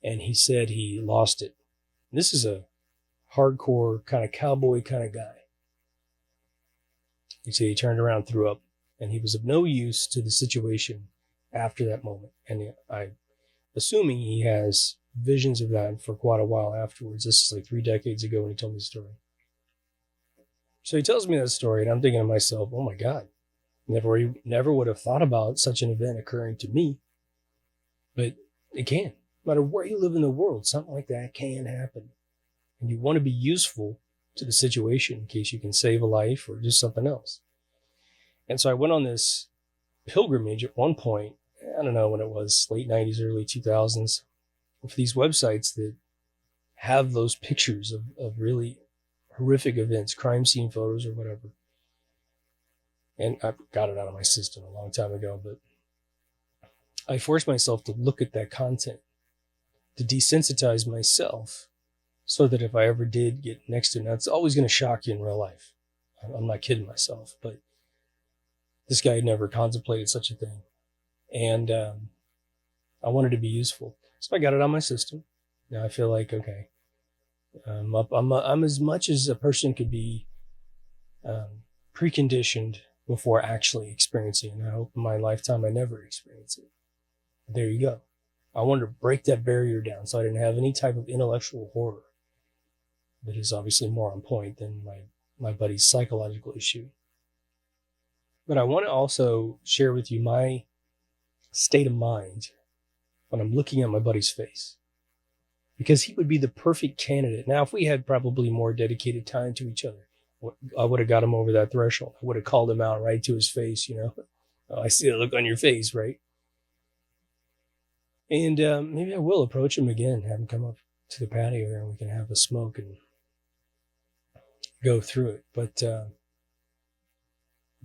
And he said he lost it. And this is a hardcore kind of cowboy kind of guy. He said he turned around, threw up, and he was of no use to the situation after that moment. And I'm assuming he has visions of that for quite a while afterwards. This is 3 decades ago when he told me the story. So he tells me that story, and I'm thinking to myself, oh my God, never would have thought about such an event occurring to me. But it can. No matter where you live in the world, something like that can happen. And you want to be useful to the situation in case you can save a life or do something else. And so I went on this pilgrimage at one point, I don't know when it was, late 90s, early 2000s, for these websites that have those pictures of really horrific events, crime scene photos or whatever. And I got it out of my system a long time ago, but I forced myself to look at that content, to desensitize myself, so that if I ever did get next to it, now it's always going to shock you in real life. I'm not kidding myself, but this guy had never contemplated such a thing. And I wanted to be useful. So I got it on my system. Now I feel like, okay, I'm as much as a person could be preconditioned before actually experiencing it. And I hope in my lifetime I never experience it. But there you go. I wanted to break that barrier down so I didn't have any type of intellectual horror that is obviously more on point than my buddy's psychological issue. But I want to also share with you my state of mind when I'm looking at my buddy's face, because he would be the perfect candidate. Now, if we had probably more dedicated time to each other, I would have got him over that threshold. I would have called him out right to his face, Oh, I see the look on your face, right? And maybe I will approach him again, have him come up to the patio there, and we can have a smoke and go through it. But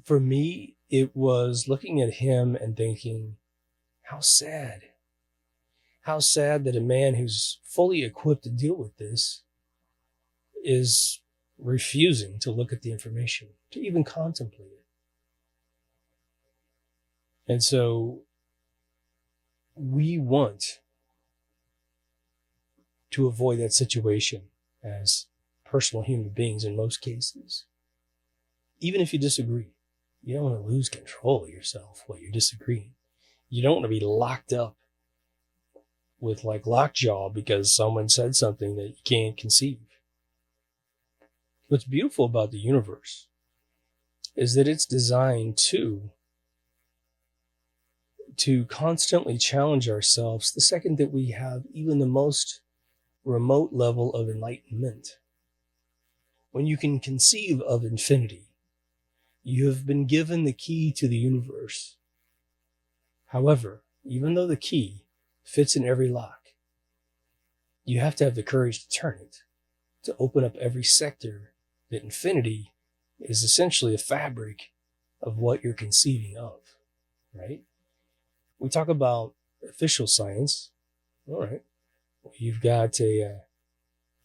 for me, it was looking at him and thinking, how sad. How sad that a man who's fully equipped to deal with this is refusing to look at the information, to even contemplate it. And so we want to avoid that situation as personal human beings in most cases. Even if you disagree, you don't want to lose control of yourself while you're disagreeing. You don't want to be locked up with like lockjaw because someone said something that you can't conceive. What's beautiful about the universe is that it's designed to constantly challenge ourselves the second that we have even the most remote level of enlightenment. When you can conceive of infinity, you have been given the key to the universe. However, even though the key fits in every lock, you have to have the courage to turn it, to open up every sector that infinity is essentially a fabric of what you're conceiving of, right? We talk about official science. All right. You've got a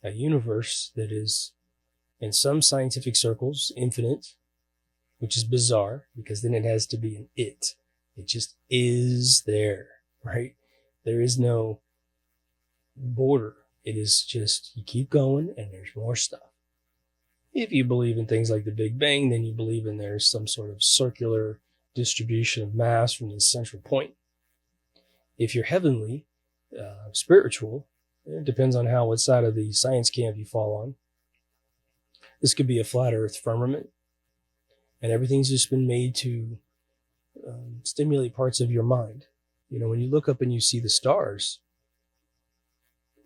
universe that is, in some scientific circles, infinite, which is bizarre because then it has to be an it. It just is there, right? There is no border. It is just, you keep going and there's more stuff. If you believe in things like the Big Bang, then you believe in there's some sort of circular distribution of mass from the central point. If you're heavenly, spiritual, it depends on what side of the science camp you fall on. This could be a flat earth firmament, and everything's just been made to stimulate parts of your mind. You know, when you look up and you see the stars,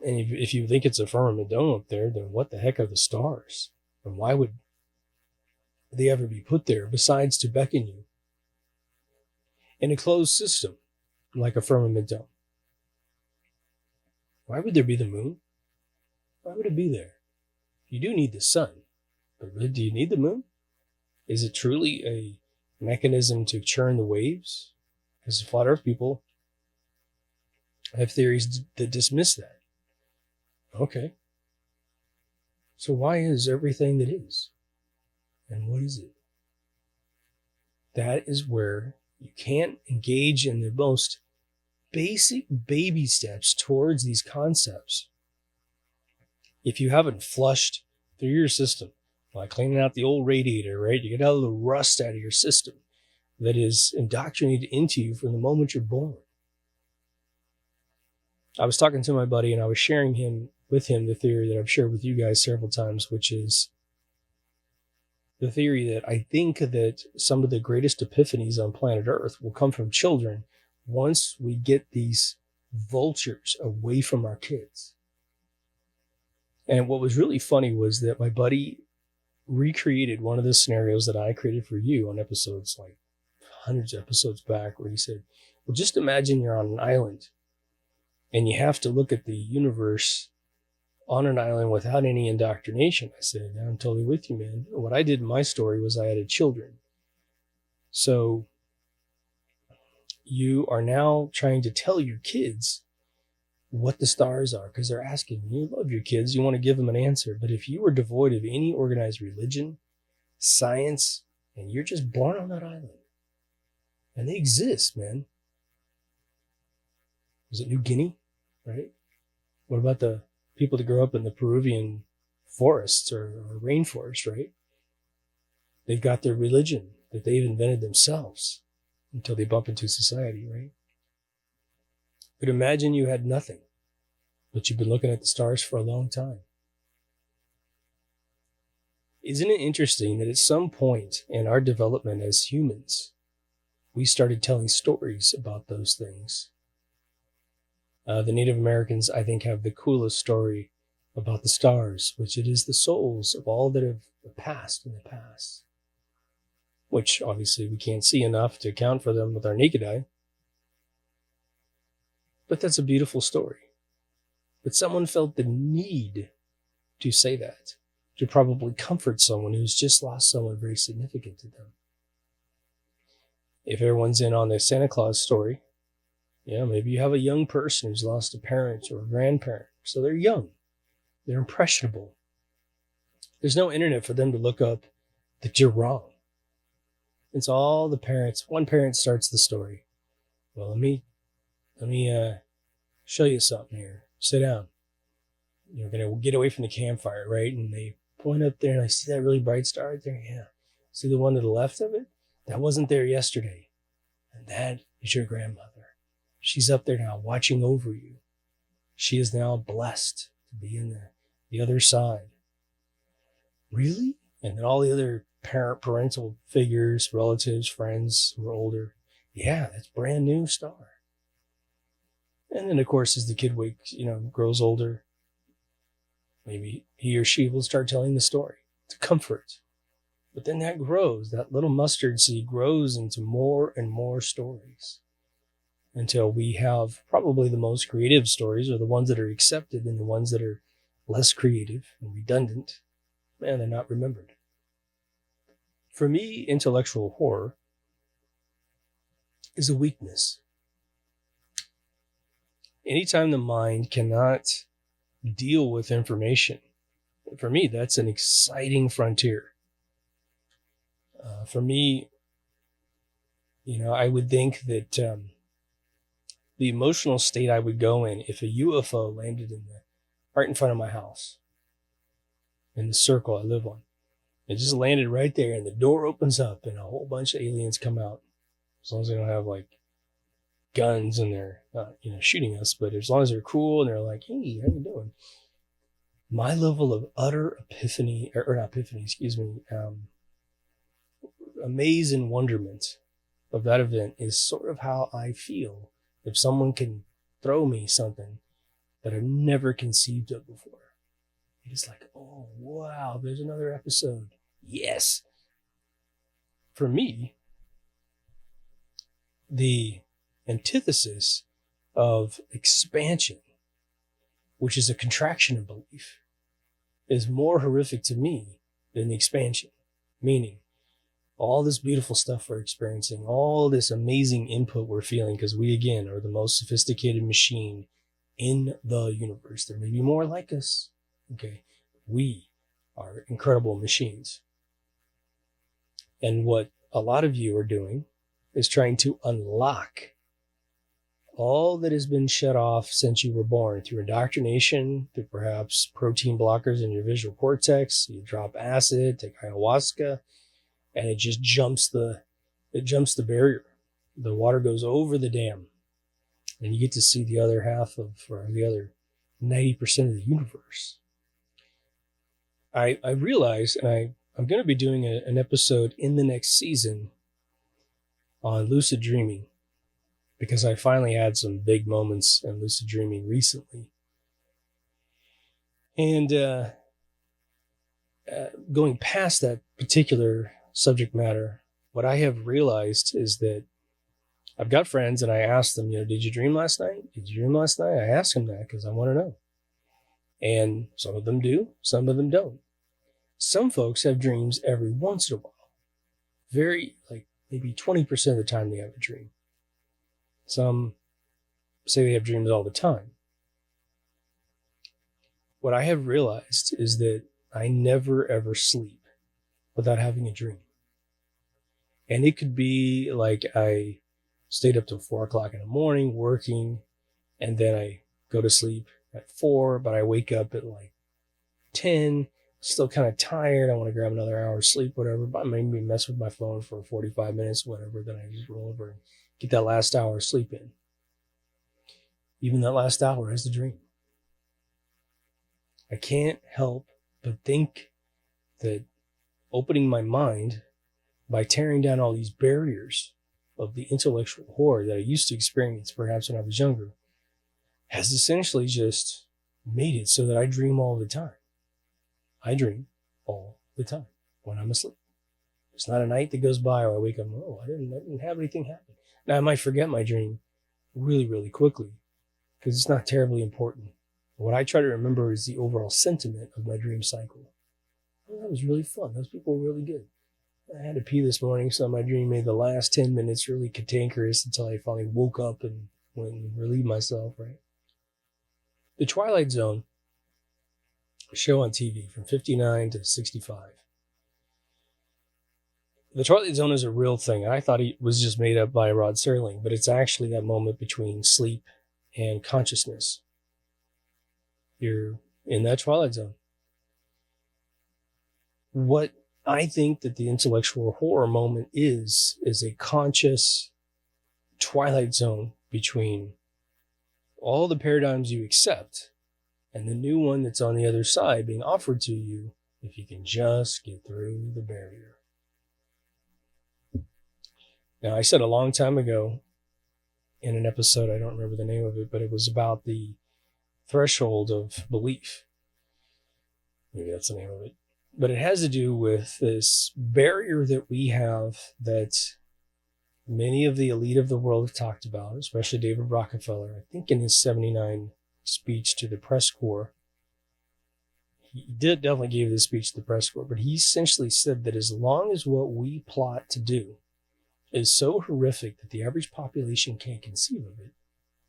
and if you think it's a firmament dome up there, then what the heck are the stars? And why would they ever be put there besides to beckon you? In a closed system, like a firmament dome, why would there be the moon? Why would it be there? You do need the sun, but really, do you need the moon? Is it truly a mechanism to churn the waves? Because the flat earth people have theories that dismiss that. Okay. So why is everything that is? And what is it? That is where you can't engage in the most basic baby steps towards these concepts if you haven't flushed through your system, like cleaning out the old radiator, right? You get all the rust out of your system that is indoctrinated into you from the moment you're born. I was talking to my buddy and I was sharing with him the theory that I've shared with you guys several times, which is the theory that I think that some of the greatest epiphanies on planet Earth will come from children once we get these vultures away from our kids. And what was really funny was that my buddy recreated one of the scenarios that I created for you on episodes, like hundreds of episodes back, where he said, well, just imagine you're on an island and you have to look at the universe on an island without any indoctrination. I said, I'm totally with you, man. What I did in my story was I added children. So you are now trying to tell your kids what the stars are because they're asking you. You love your kids. You want to give them an answer. But if you were devoid of any organized religion, science, and you're just born on that island, and they exist, man. Was it New Guinea, right? What about the people that grow up in the Peruvian forests or rainforest, right? They've got their religion that they've invented themselves until they bump into society, right? But imagine you had nothing, but you've been looking at the stars for a long time. Isn't it interesting that at some point in our development as humans, we started telling stories about those things? The Native Americans, I think, have the coolest story about the stars, which it is the souls of all that have passed in the past, which obviously we can't see enough to account for them with our naked eye. But that's a beautiful story. But someone felt the need to say that, to probably comfort someone who's just lost someone very significant to them. If everyone's in on the Santa Claus story, yeah, maybe you have a young person who's lost a parent or a grandparent. So they're young. They're impressionable. There's no internet for them to look up that you're wrong. It's all the parents. One parent starts the story. Well, let me let me show you something here. Sit down. You're going to get away from the campfire, right? And they point up there and I see that really bright star right there. Yeah. See the one to the left of it? That wasn't there yesterday. And that is your grandmother. She's up there now watching over you. She is now blessed to be in the other side. Really? And then all the other parental figures, relatives, friends who are older. Yeah, that's brand new star. And then, of course, as the kid grows older, maybe he or she will start telling the story to comfort. But then that grows, that little mustard seed grows into more and more stories until we have probably the most creative stories, or the ones that are accepted, and the ones that are less creative and redundant, man, they're not remembered. For me, intellectual horror is a weakness. Anytime the mind cannot deal with information, for me, that's an exciting frontier. For me, I would think that the emotional state I would go in if a UFO landed right in front of my house, in the circle I live on. It just landed right there, and the door opens up, and a whole bunch of aliens come out. As long as they don't have guns and they're not, shooting us, but as long as they're cool and they're like, "Hey, how you doing?" My level of utter epiphany, or not epiphany, excuse me, amaze and wonderment of that event is sort of how I feel if someone can throw me something that I've never conceived of before. It's like, oh, wow, there's another episode. Yes. For me, the antithesis of expansion, which is a contraction of belief, is more horrific to me than the expansion. Meaning, all this beautiful stuff we're experiencing, all this amazing input we're feeling, because we, again, are the most sophisticated machine in the universe. There may be more like us. Okay. We are incredible machines. And what a lot of you are doing is trying to unlock all that has been shut off since you were born through indoctrination, through perhaps protein blockers in your visual cortex. You drop acid, take ayahuasca, and it just jumps the barrier. The water goes over the dam, and you get to see the other half or the other 90% of the universe. I realize, and I'm going to be doing an episode in the next season on lucid dreaming, because I finally had some big moments in lucid dreaming recently. And going past that particular subject matter, what I have realized is that I've got friends and I ask them, did you dream last night? Did you dream last night? I ask them that because I want to know. And some of them do, some of them don't. Some folks have dreams every once in a while. Maybe 20% of the time they have a dream. Some say they have dreams all the time. What I have realized is that I never ever sleep without having a dream. And it could be like I stayed up till 4:00 in the morning working, and then I go to sleep at 4, but I wake up at 10, still kind of tired. I want to grab another hour's sleep, whatever, but maybe mess with my phone for 45 minutes, whatever. Then I just roll over and get that last hour of sleep in. Even that last hour is a dream. I can't help but think that opening my mind by tearing down all these barriers of the intellectual horror that I used to experience perhaps when I was younger has essentially just made it so that I dream all the time. I dream all the time when I'm asleep. It's not a night that goes by where I wake up, I didn't have anything happen. Now I might forget my dream really, really quickly because it's not terribly important. What I try to remember is the overall sentiment of my dream cycle. Oh, that was really fun. Those people were really good. I had to pee this morning, so my dream made the last 10 minutes really cantankerous until I finally woke up and went and relieved myself, right? The Twilight Zone, a show on TV from 59 to 65. The twilight zone is a real thing. I thought it was just made up by Rod Serling, but it's actually that moment between sleep and consciousness. You're in that twilight zone. What I think that the intellectual horror moment is a conscious twilight zone between all the paradigms you accept and the new one that's on the other side being offered to you if you can just get through the barrier. Now, I said a long time ago in an episode, I don't remember the name of it, but it was about the threshold of belief. Maybe that's the name of it. But it has to do with this barrier that we have that many of the elite of the world have talked about, especially David Rockefeller. I think in his 79 speech to the press corps, he definitely gave this speech to the press corps, but he essentially said that as long as what we plot to do is so horrific that the average population can't conceive of it,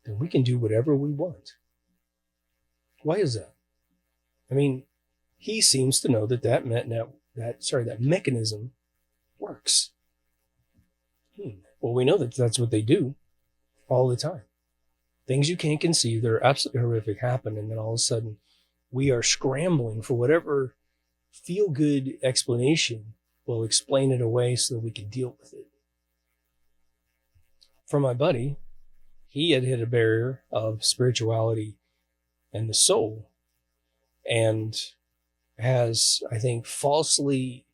then we can do whatever we want. Why is that? I mean, he seems to know that mechanism works. Well, we know that that's what they do all the time. Things you can't conceive that are absolutely horrific happen, and then all of a sudden we are scrambling for whatever feel-good explanation will explain it away so that we can deal with it. For my buddy, he had hit a barrier of spirituality and the soul, and has, I think, falsely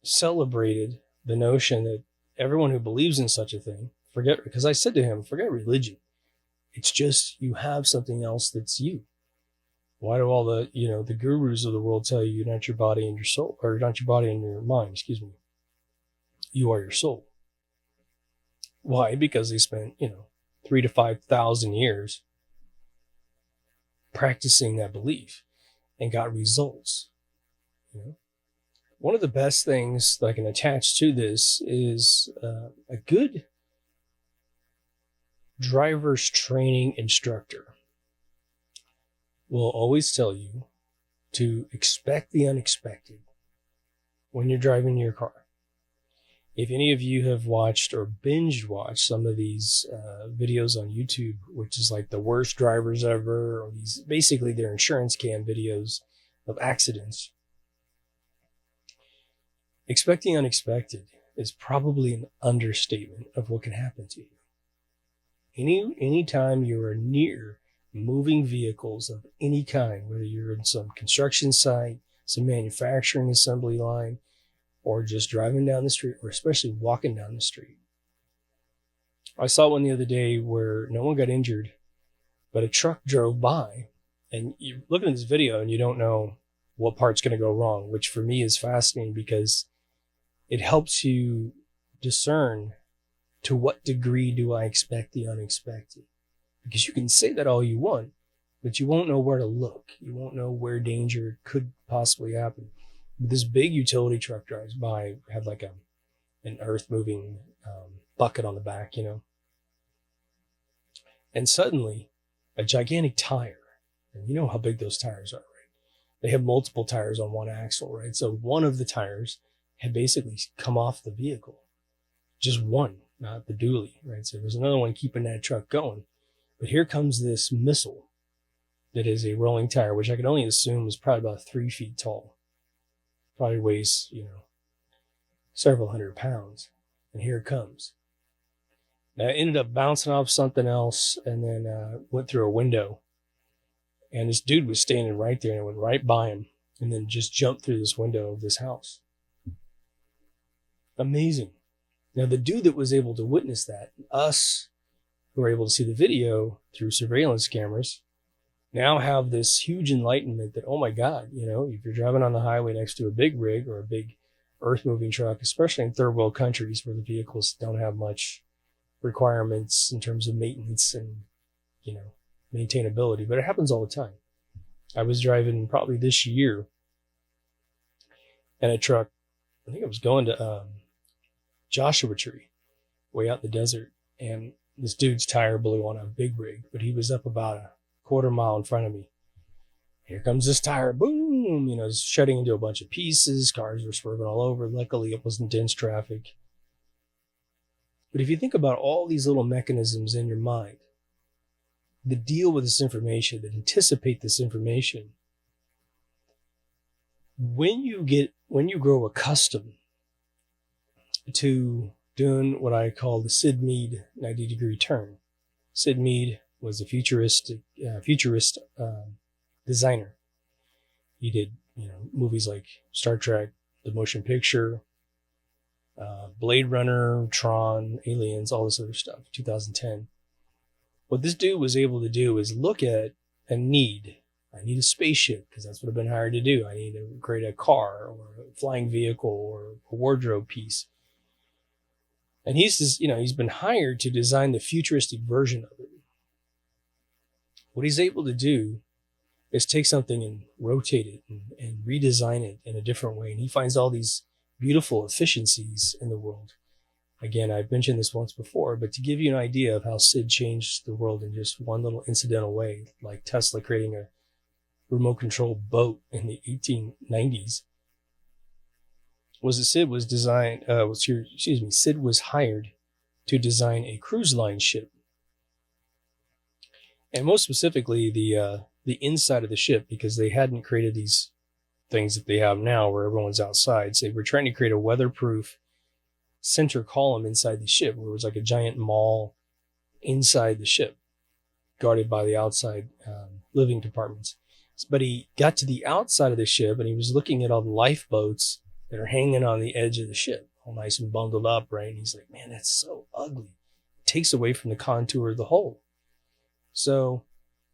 celebrated the notion that everyone who believes in such a thing, because I said to him, forget religion. It's just you have something else that's you. Why do all the gurus of the world tell you you're not your body and your soul, or not your body and your mind, excuse me. You are your soul. Why? Because they spent, 3,000 to 5,000 years practicing that belief and got results. One of the best things that I can attach to this is a good driver's training instructor will always tell you to expect the unexpected when you're driving your car. If any of you have watched or binge watched some of these videos on YouTube, which is like the worst drivers ever, or these basically they're insurance cam videos of accidents, expecting unexpected is probably an understatement of what can happen to you. Anytime you are near moving vehicles of any kind, whether you're in some construction site, some manufacturing assembly line, or just driving down the street, or especially walking down the street. I saw one the other day where no one got injured, but a truck drove by, and you look at this video and you don't know what part's going to go wrong, which for me is fascinating because it helps you discern to what degree do I expect the unexpected. Because you can say that all you want, but you won't know where to look. You won't know where danger could possibly happen. This big utility truck drives by, had like an earth moving bucket on the back, and suddenly a gigantic tire, and you know how big those tires are, right? They have multiple tires on one axle, right? So one of the tires had basically come off the vehicle, just one, not the dually, right? So there's another one keeping that truck going, but here comes this missile that is a rolling tire, which I can only assume is probably about 3 feet tall. Probably weighs, several hundred pounds. And here it comes. Now, it ended up bouncing off something else and then went through a window. And this dude was standing right there and it went right by him and then just jumped through this window of this house. Amazing. Now, the dude that was able to witness that, us who were able to see the video through surveillance cameras, now have this huge enlightenment that, oh my God, if you're driving on the highway next to a big rig or a big earth moving truck, especially in third world countries where the vehicles don't have much requirements in terms of maintenance and, maintainability, but it happens all the time. I was driving probably this year and a truck, I think I was going to Joshua Tree, way out in the desert, and this dude's tire blew on a big rig, but he was up about a quarter mile in front of me. Here comes this tire, boom, boom, it's shutting into a bunch of pieces. Cars were swerving all over. Luckily, it wasn't dense traffic. But if you think about all these little mechanisms in your mind that deal with this information, that anticipate this information, when you grow accustomed to doing what I call the Sid Mead 90-degree turn. Sid Mead was a futurist designer. He did movies like Star Trek, the motion picture, Blade Runner, Tron, Aliens, all this other stuff, 2010. What this dude was able to do is look at a need. I need a spaceship because that's what I've been hired to do. I need to create a car or a flying vehicle or a wardrobe piece. And he's been hired to design the futuristic version of it. What he's able to do is take something and rotate it and redesign it in a different way. And he finds all these beautiful efficiencies in the world. Again, I've mentioned this once before, but to give you an idea of how Sid changed the world in just one little incidental way, like Tesla creating a remote control boat in the 1890s, was that Sid was hired to design a cruise line ship. And most specifically, the inside of the ship, because they hadn't created these things that they have now where everyone's outside. So they were trying to create a weatherproof center column inside the ship where it was like a giant mall inside the ship, guarded by the outside living compartments. But he got to the outside of the ship and he was looking at all the lifeboats that are hanging on the edge of the ship, all nice and bundled up, right? And he's like, man, that's so ugly. It takes away from the contour of the hull. So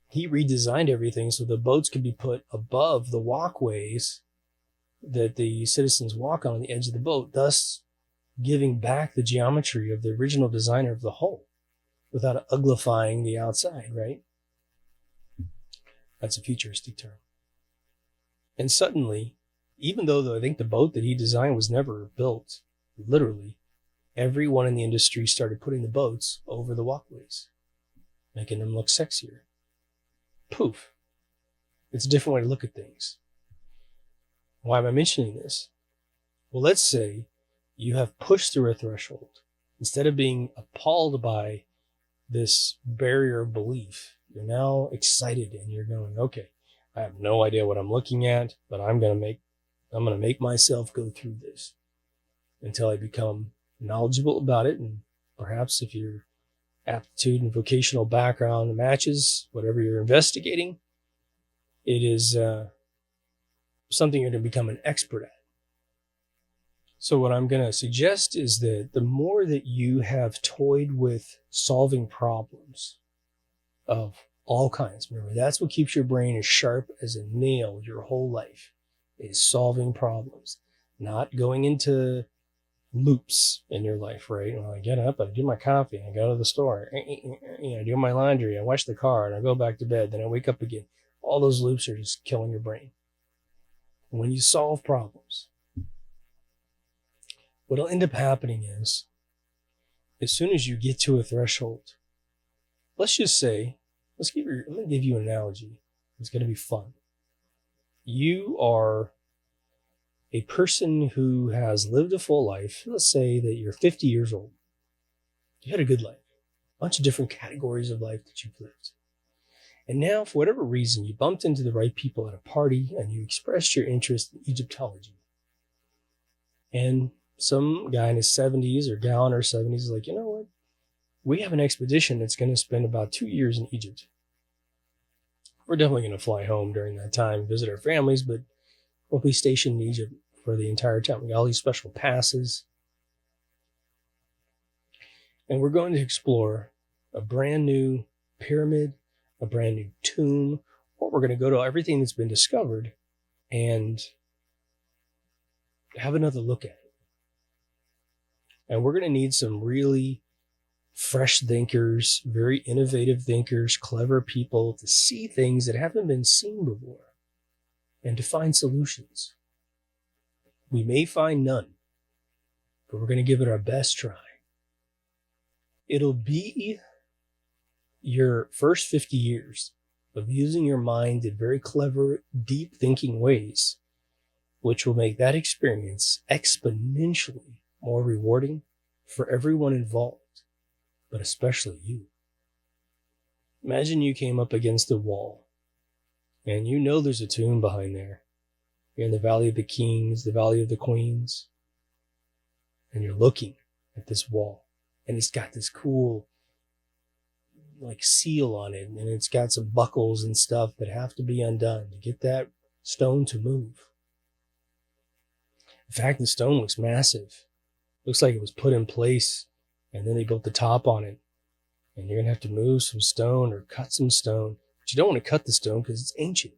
he redesigned everything so the boats could be put above the walkways that the citizens walk on the edge of the boat, thus giving back the geometry of the original designer of the hull without uglifying the outside, right? That's a futuristic term. And suddenly, even though I think the boat that he designed was never built, literally, everyone in the industry started putting the boats over the walkways, making them look sexier. Poof. It's a different way to look at things. Why am I mentioning this? Well, let's say you have pushed through a threshold. Instead of being appalled by this barrier of belief, you're now excited and you're going, okay, I have no idea what I'm looking at, but I'm going to make myself go through this until I become knowledgeable about it. And perhaps if your aptitude and vocational background matches whatever you're investigating, it is something you're going to become an expert at. So what I'm going to suggest is that the more that you have toyed with solving problems of all kinds, remember, that's what keeps your brain as sharp as a nail your whole life, is solving problems, not going into loops in your life, right? Well, I get up, I do my coffee, I go to the store, I do my laundry, I wash the car, and I go back to bed, then I wake up again. All those loops are just killing your brain. When you solve problems, what'll end up happening is, as soon as you get to a threshold, let's just say, I'm going to give you an analogy. It's going to be fun. You are a person who has lived a full life. Let's say that you're 50 years old. You had a good life, a bunch of different categories of life that you've lived. And now, for whatever reason, you bumped into the right people at a party and you expressed your interest in Egyptology. And some guy in his 70s or gal in her 70s is like, you know what? We have an expedition that's going to spend about 2 years in Egypt. We're definitely going to fly home during that time, visit our families, but we'll be stationed in Egypt for the entire time. We got all these special passes. And we're going to explore a brand new pyramid, a brand new tomb, or we're going to go to everything that's been discovered and have another look at it. And we're going to need some really fresh thinkers, very innovative thinkers, clever people to see things that haven't been seen before and to find solutions. We may find none, but we're going to give it our best try. It'll be your first 50 years of using your mind in very clever, deep thinking ways, which will make that experience exponentially more rewarding for everyone involved, but especially you. Imagine you came up against a wall, and you know there's a tomb behind there. You're in the Valley of the Kings, the Valley of the Queens, and you're looking at this wall, and it's got this cool like seal on it, and it's got some buckles and stuff that have to be undone to get that stone to move. In fact, the stone looks massive. Looks like it was put in place, and then they built the top on it. And you're going to have to move some stone or cut some stone. But you don't want to cut the stone because it's ancient.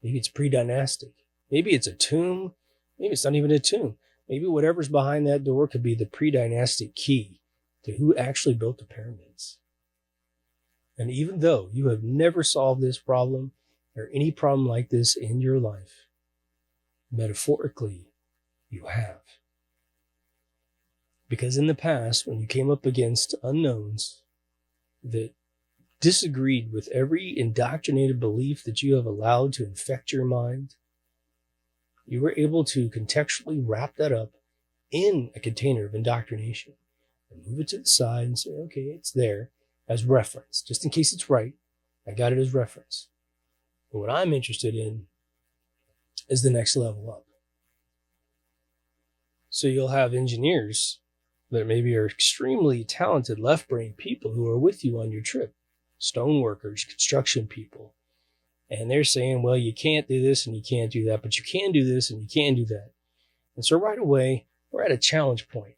Maybe it's pre-dynastic. Maybe it's a tomb. Maybe it's not even a tomb. Maybe whatever's behind that door could be the pre-dynastic key to who actually built the pyramids. And even though you have never solved this problem or any problem like this in your life, metaphorically, you have. Because in the past, when you came up against unknowns that disagreed with every indoctrinated belief that you have allowed to infect your mind, you were able to contextually wrap that up in a container of indoctrination and move it to the side and say, okay, it's there as reference. Just in case it's right, I got it as reference. But what I'm interested in is the next level up. So you'll have engineers that maybe are extremely talented left-brain people who are with you on your trip, stoneworkers, construction people. And they're saying, well, you can't do this and you can't do that, but you can do this and you can do that. And so right away, we're at a challenge point.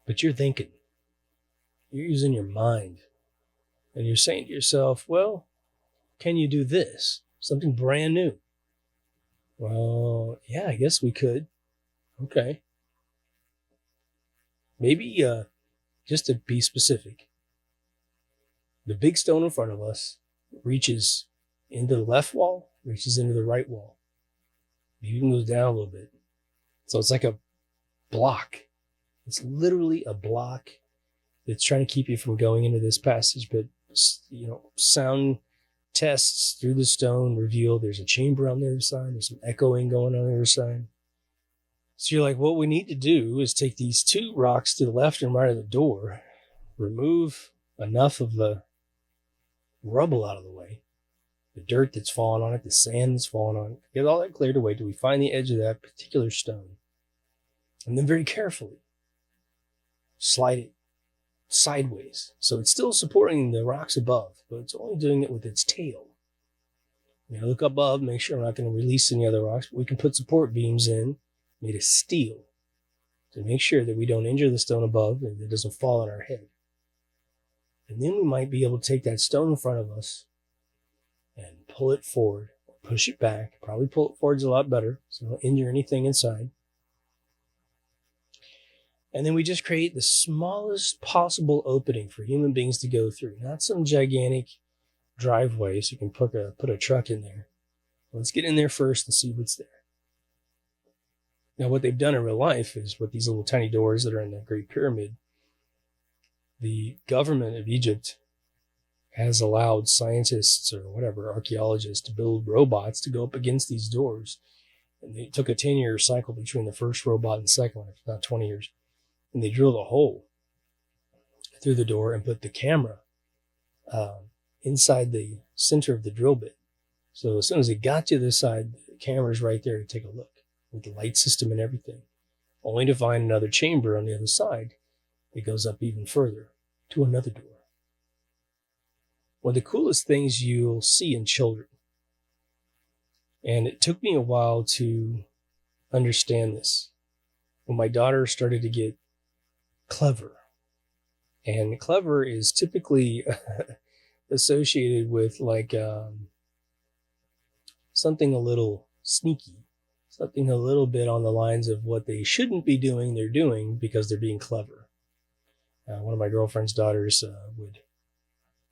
But you're thinking, you're using your mind, and you're saying to yourself, well, can you do this? Something brand new. Well, yeah, I guess we could. Okay. Maybe, just to be specific, the big stone in front of us reaches into the left wall, reaches into the right wall. Maybe even goes down a little bit. So it's like a block. It's literally a block that's trying to keep you from going into this passage. But, sound tests through the stone reveal there's a chamber on the other side. There's some echoing going on the other side. So you're like, what we need to do is take these two rocks to the left and right of the door, remove enough of the rubble out of the way, the dirt that's fallen on it, the sand that's fallen on it, get all that cleared away till we find the edge of that particular stone. And then very carefully slide it sideways. So it's still supporting the rocks above, but it's only doing it with its tail. Look above, make sure we're not going to release any other rocks, but we can put support beams in made of steel to make sure that we don't injure the stone above and it doesn't fall on our head. And then we might be able to take that stone in front of us and pull it forward, or push it back. Probably pull it forward's a lot better, so we don't injure anything inside. And then we just create the smallest possible opening for human beings to go through. Not some gigantic driveway so you can put a truck in there. Let's get in there first and see what's there. Now, what they've done in real life is with these little tiny doors that are in the Great Pyramid, the government of Egypt has allowed scientists or whatever, archaeologists, to build robots to go up against these doors. And they took a 10-year cycle between the first robot and the second one, if not 20 years. And they drilled a hole through the door and put the camera inside the center of the drill bit. So as soon as it got to this side, the camera's right there to take a look with the light system and everything, only to find another chamber on the other side that goes up even further to another door. One of the coolest things you'll see in children, and it took me a while to understand this, when my daughter started to get clever. And clever is typically associated with something a little sneaky, something a little bit on the lines of what they shouldn't be doing, they're doing because they're being clever. One of my girlfriend's daughters would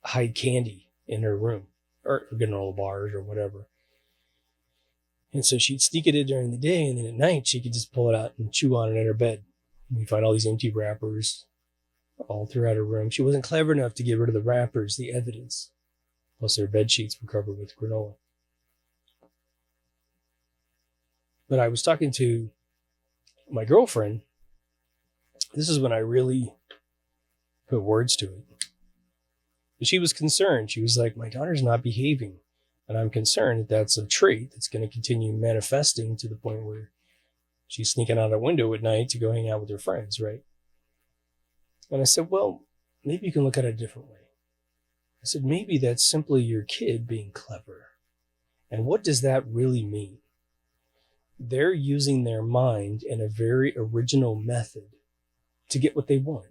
hide candy in her room, or granola bars or whatever. And so she'd sneak it in during the day, and then at night she could just pull it out and chew on it in her bed. And you find all these empty wrappers. all throughout her room. She wasn't clever enough to get rid of the wrappers, the evidence. Plus their bed sheets were covered with granola. But I was talking to my girlfriend. This is when I really put words to it. But she was concerned. She was like, my daughter's not behaving. And I'm concerned that that's a trait that's going to continue manifesting to the point where she's sneaking out a window at night to go hang out with her friends, right? And I said, well, maybe you can look at it a different way. I said, maybe that's simply your kid being clever. And what does that really mean? They're using their mind in a very original method to get what they want.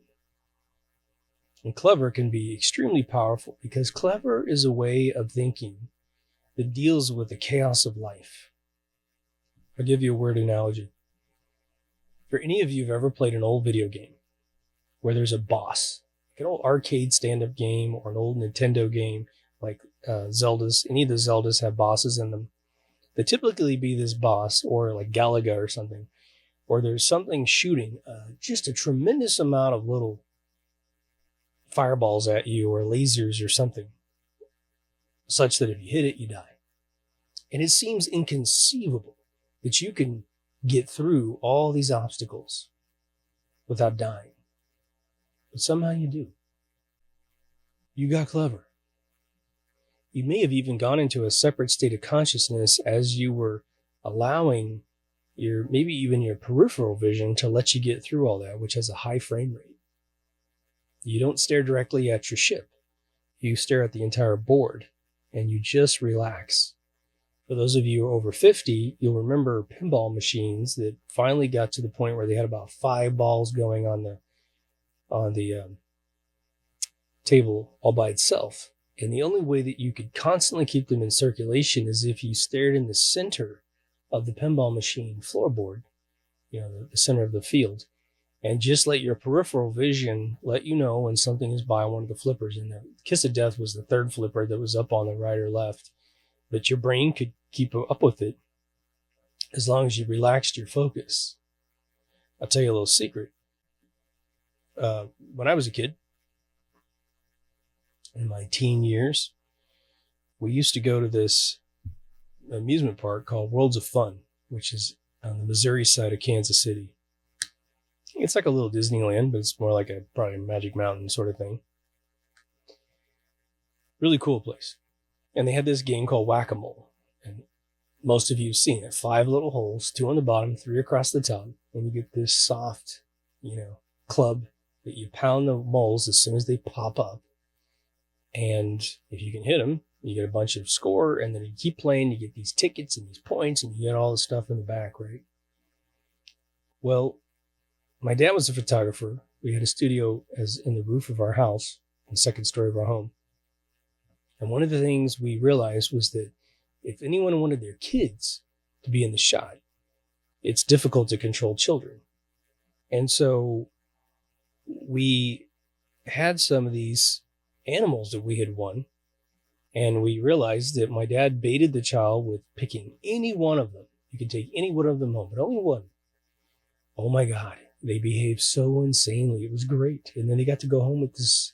And clever can be extremely powerful because clever is a way of thinking that deals with the chaos of life. I'll give you a word analogy. For any of you who've ever played an old video game where there's a boss, like an old arcade stand-up game or an old Nintendo game like Zelda's, any of the Zeldas have bosses in them. They typically be this boss or like Galaga or something, or there's something shooting just a tremendous amount of little fireballs at you or lasers or something, such that if you hit it, you die. And it seems inconceivable that you can get through all these obstacles without dying. But somehow you do. You got clever. You may have even gone into a separate state of consciousness as you were allowing maybe even your peripheral vision to let you get through all that, which has a high frame rate. You don't stare directly at your ship. You stare at the entire board and you just relax. For those of you who are over 50, you'll remember pinball machines that finally got to the point where they had about 5 balls going on the table all by itself. And the only way that you could constantly keep them in circulation is if you stared in the center of the pinball machine floorboard, the center of the field, and just let your peripheral vision let you know when something is by one of the flippers. And the kiss of death was the third flipper that was up on the right or left. But your brain could keep up with it as long as you relaxed your focus. I'll tell you a little secret. When I was a kid, in my teen years, we used to go to this amusement park called Worlds of Fun, which is on the Missouri side of Kansas City. It's like a little Disneyland, but it's more like probably a Magic Mountain sort of thing. Really cool place. And they had this game called Whack-A-Mole. And most of you have seen it. 5 little holes, 2 on the bottom, 3 across the top. And you get this soft, club that you pound the moles as soon as they pop up. And if you can hit them, you get a bunch of score. And then you keep playing, you get these tickets and these points, and you get all the stuff in the back, right? Well, my dad was a photographer. We had a studio in the roof of our house, in the second story of our home. And one of the things we realized was that if anyone wanted their kids to be in the shot, it's difficult to control children. And so we had some of these animals that we had won, and we realized that my dad baited the child with picking any one of them. You could take any one of them home, but only one. Oh my God, they behaved so insanely. It was great. And then they got to go home with this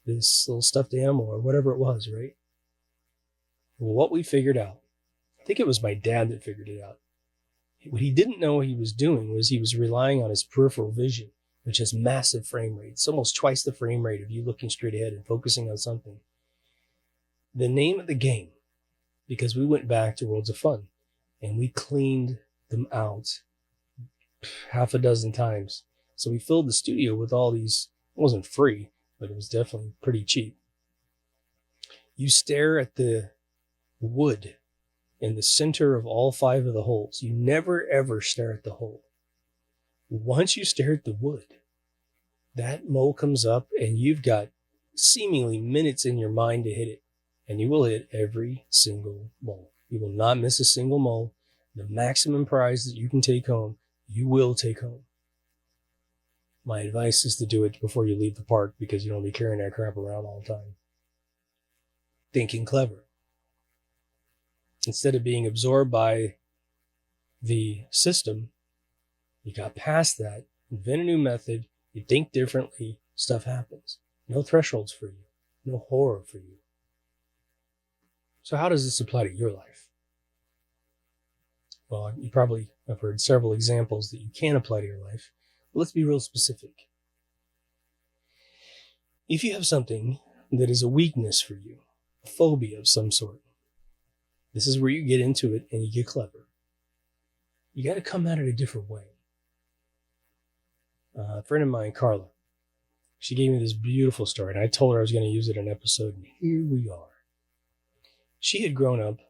little stuffed animal or whatever it was, right? Well, what we figured out, I think it was my dad that figured it out. What he didn't know he was doing was he was relying on his peripheral vision, which has massive frame rate. It's almost twice the frame rate of you looking straight ahead and focusing on something. The name of the game, because we went back to Worlds of Fun and we cleaned them out 6 times. So we filled the studio with all these. It wasn't free, but it was definitely pretty cheap. You stare at the wood in the center of all 5 of the holes. You never ever stare at the hole. Once you stare at the wood, that mole comes up and you've got seemingly minutes in your mind to hit it. And you will hit every single mole. You will not miss a single mole. The maximum prize that you can take home, you will take home. My advice is to do it before you leave the park because you don't be carrying that crap around all the time. Thinking clever. Instead of being absorbed by the system, you got past that, invent a new method, you think differently, stuff happens. No thresholds for you, no horror for you. So how does this apply to your life? Well, you probably have heard several examples that you can apply to your life, but let's be real specific. If you have something that is a weakness for you, a phobia of some sort, this is where you get into it and you get clever. You got to come at it a different way. A friend of mine, Carla, she gave me this beautiful story, and I told her I was going to use it in an episode, and here we are. She had grown up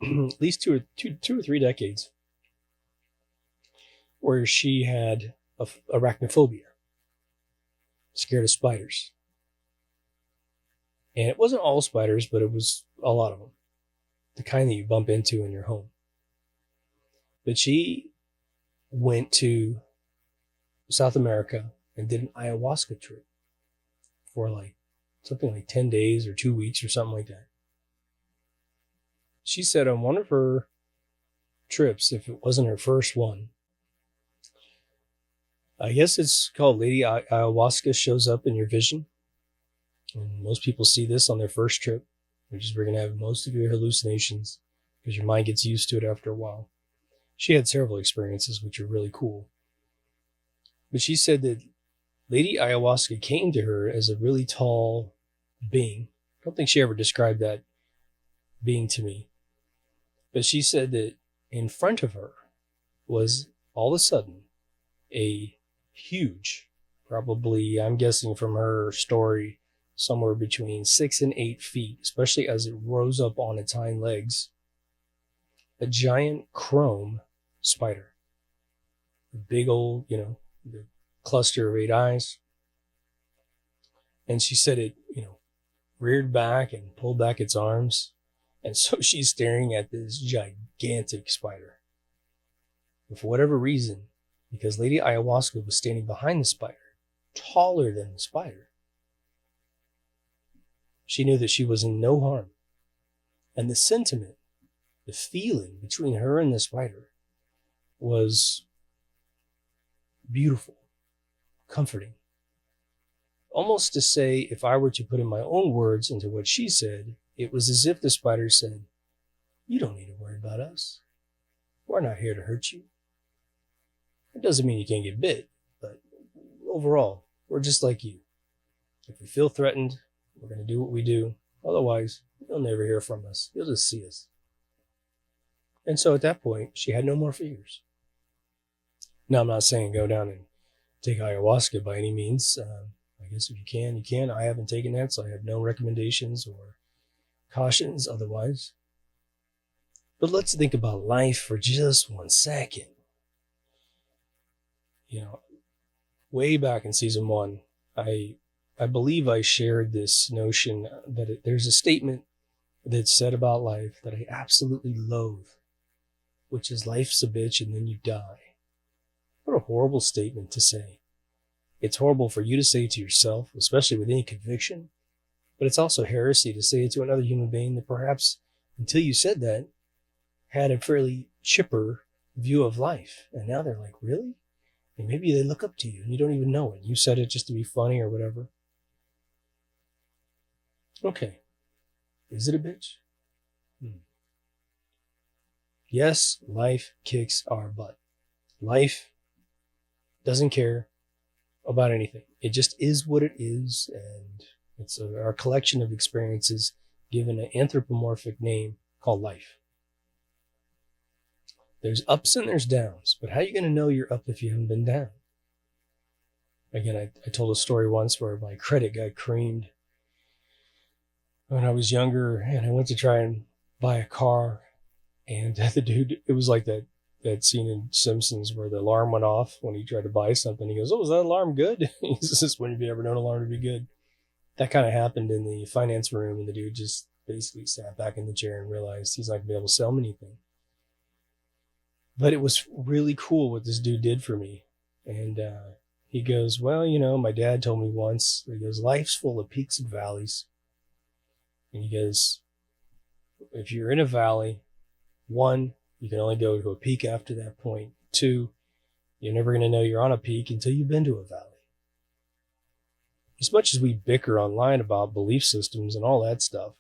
at least two or three decades where she had arachnophobia, scared of spiders. And it wasn't all spiders, but it was a lot of them, the kind that you bump into in your home. But she went to South America and did an ayahuasca trip for something like 10 days or 2 weeks or something like that. She said on one of her trips, if it wasn't her first one, I guess it's called Lady Ayahuasca, shows up in your vision. And most people see this on their first trip, which is where you're going to have most of your hallucinations because your mind gets used to it after a while. She had several experiences, which are really cool. But she said that Lady Ayahuasca came to her as a really tall being. I don't think she ever described that being to me. But she said that in front of her was all of a sudden a huge, probably, I'm guessing from her story, somewhere between 6 and 8 feet, especially as it rose up on its hind legs, a giant chrome spider. A big old, the cluster of 8 eyes. And she said it, reared back and pulled back its arms. And so she's staring at this gigantic spider. And for whatever reason, because Lady Ayahuasca was standing behind the spider, taller than the spider, she knew that she was in no harm. And the sentiment, the feeling between her and the spider was beautiful, comforting. Almost to say, if I were to put in my own words into what she said, it was as if the spider said, "You don't need to worry about us. We're not here to hurt you. It doesn't mean you can't get bit, but overall, we're just like you. If we feel threatened, we're going to do what we do. Otherwise, you'll never hear from us. You'll just see us." And so at that point, she had no more fears. Now, I'm not saying go down and take ayahuasca by any means. I guess if you can, you can. I haven't taken that, so I have no recommendations or cautions otherwise. But let's think about life for just 1 second. Way back in season 1, I believe I shared this notion that there's a statement that's said about life that I absolutely loathe, which is life's a bitch and then you die. What a horrible statement to say. It's horrible for you to say to yourself, especially with any conviction, but it's also heresy to say it to another human being that perhaps, until you said that, had a fairly chipper view of life. And now they're like, really? And maybe they look up to you and you don't even know it. You said it just to be funny or whatever. Okay. Is it a bitch? Yes, life kicks our butt. Life doesn't care about anything. It just is what it is, and it's our collection of experiences given an anthropomorphic name called life. There's ups and there's downs, but how are you going to know you're up if you haven't been down? Again, I told a story once where my credit got creamed when I was younger, and I went to try and buy a car, and the dude, it was like that scene in Simpsons where the alarm went off when he tried to buy something. He goes, "Oh, was that alarm good?" He says, "When have you ever known an alarm to be good?" That kind of happened in the finance room, and the dude just basically sat back in the chair and realized he's not going to be able to sell me anything. But it was really cool what this dude did for me. And he goes, "Well, my dad told me once," he goes, "life's full of peaks and valleys." And he goes, "If you're in a valley, 1, you can only go to a peak after that point. 2, you're never going to know you're on a peak until you've been to a valley." as much as we bicker online about belief systems and all that stuff,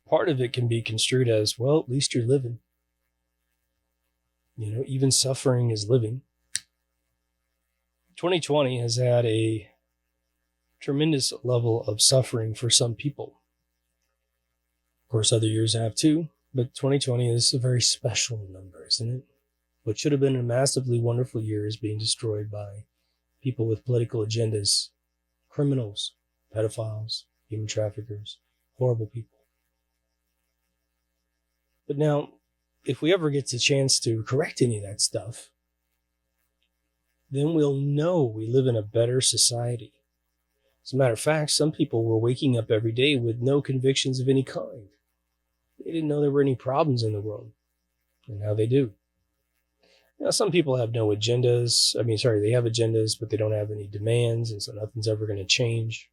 part of it can be construed as, well, at least you're living. You know, even suffering is living. 2020 has had a tremendous level of suffering for some people. Of course, other years have too, but 2020 is a very special number, isn't it? What should have been a massively wonderful year is being destroyed by people with political agendas, criminals, pedophiles, human traffickers, horrible people. But now, if we ever get the chance to correct any of that stuff, then we'll know we live in a better society. As a matter of fact, some people were waking up every day with no convictions of any kind. They didn't know there were any problems in the world, and now they do. Now, some people have no agendas. They have agendas, but they don't have any demands, and so nothing's ever going to change.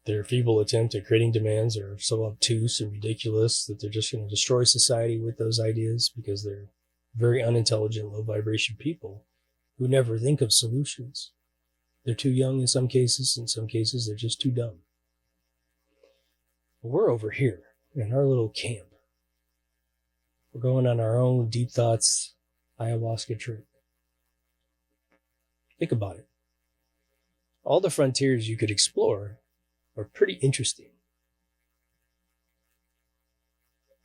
Their feeble attempt at creating demands are so obtuse and ridiculous that they're just going to destroy society with those ideas because they're very unintelligent, low-vibration people who never think of solutions. They're too young in some cases. In some cases, they're just too dumb. But we're over here in our little camp. We're going on our own deep thoughts ayahuasca trip. Think about it. All the frontiers you could explore are pretty interesting.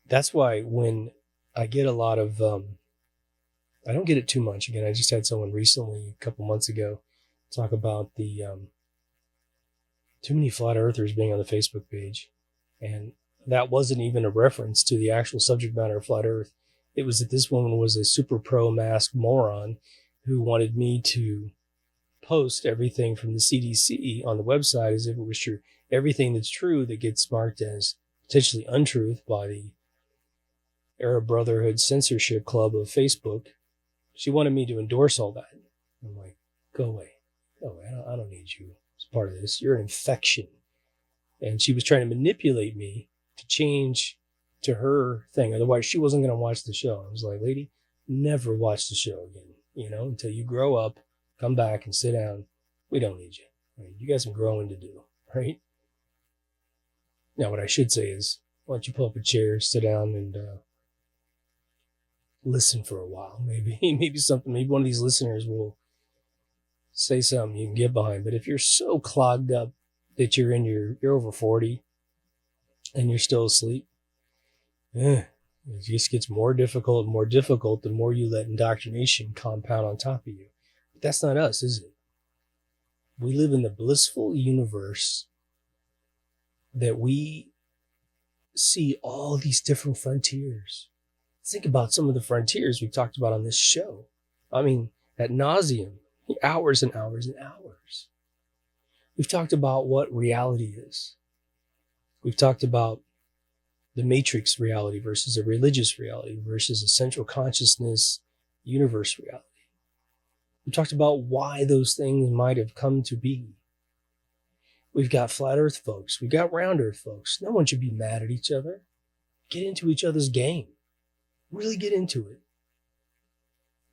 That's why when I get a lot of, I don't get it too much. Again, I just had someone recently, a couple months ago, talk about the too many flat earthers being on the Facebook page. And that wasn't even a reference to the actual subject matter of flat earth. It was that this woman was a super pro mask moron who wanted me to post everything from the CDC on the website as if it was true. Everything that's true that gets marked as potentially untruth by the Arab Brotherhood censorship club of Facebook. She wanted me to endorse all that. I'm like, go away. Go away. I don't need you as part of this. You're an infection. And she was trying to manipulate me to change to her thing. Otherwise, she wasn't going to watch the show. I was like, lady, never watch the show again, until you grow up, come back and sit down. We don't need you. Right? You got some growing to do, right? Now, what I should say is, why don't you pull up a chair, sit down, and listen for a while. Maybe one of these listeners will say something you can get behind. But if you're so clogged up that you're over 40 and you're still asleep, it just gets more difficult the more you let indoctrination compound on top of you. But that's not us, is it? We live in the blissful universe that we see all these different frontiers. Think about some of the frontiers we've talked about on this show. Ad nauseum, hours and hours and hours. We've talked about what reality is. We've talked about the matrix reality versus a religious reality versus a central consciousness universe reality. We talked about why those things might have come to be. We've got flat earth folks. We've got round earth folks. No one should be mad at each other. Get into each other's game. Really get into it.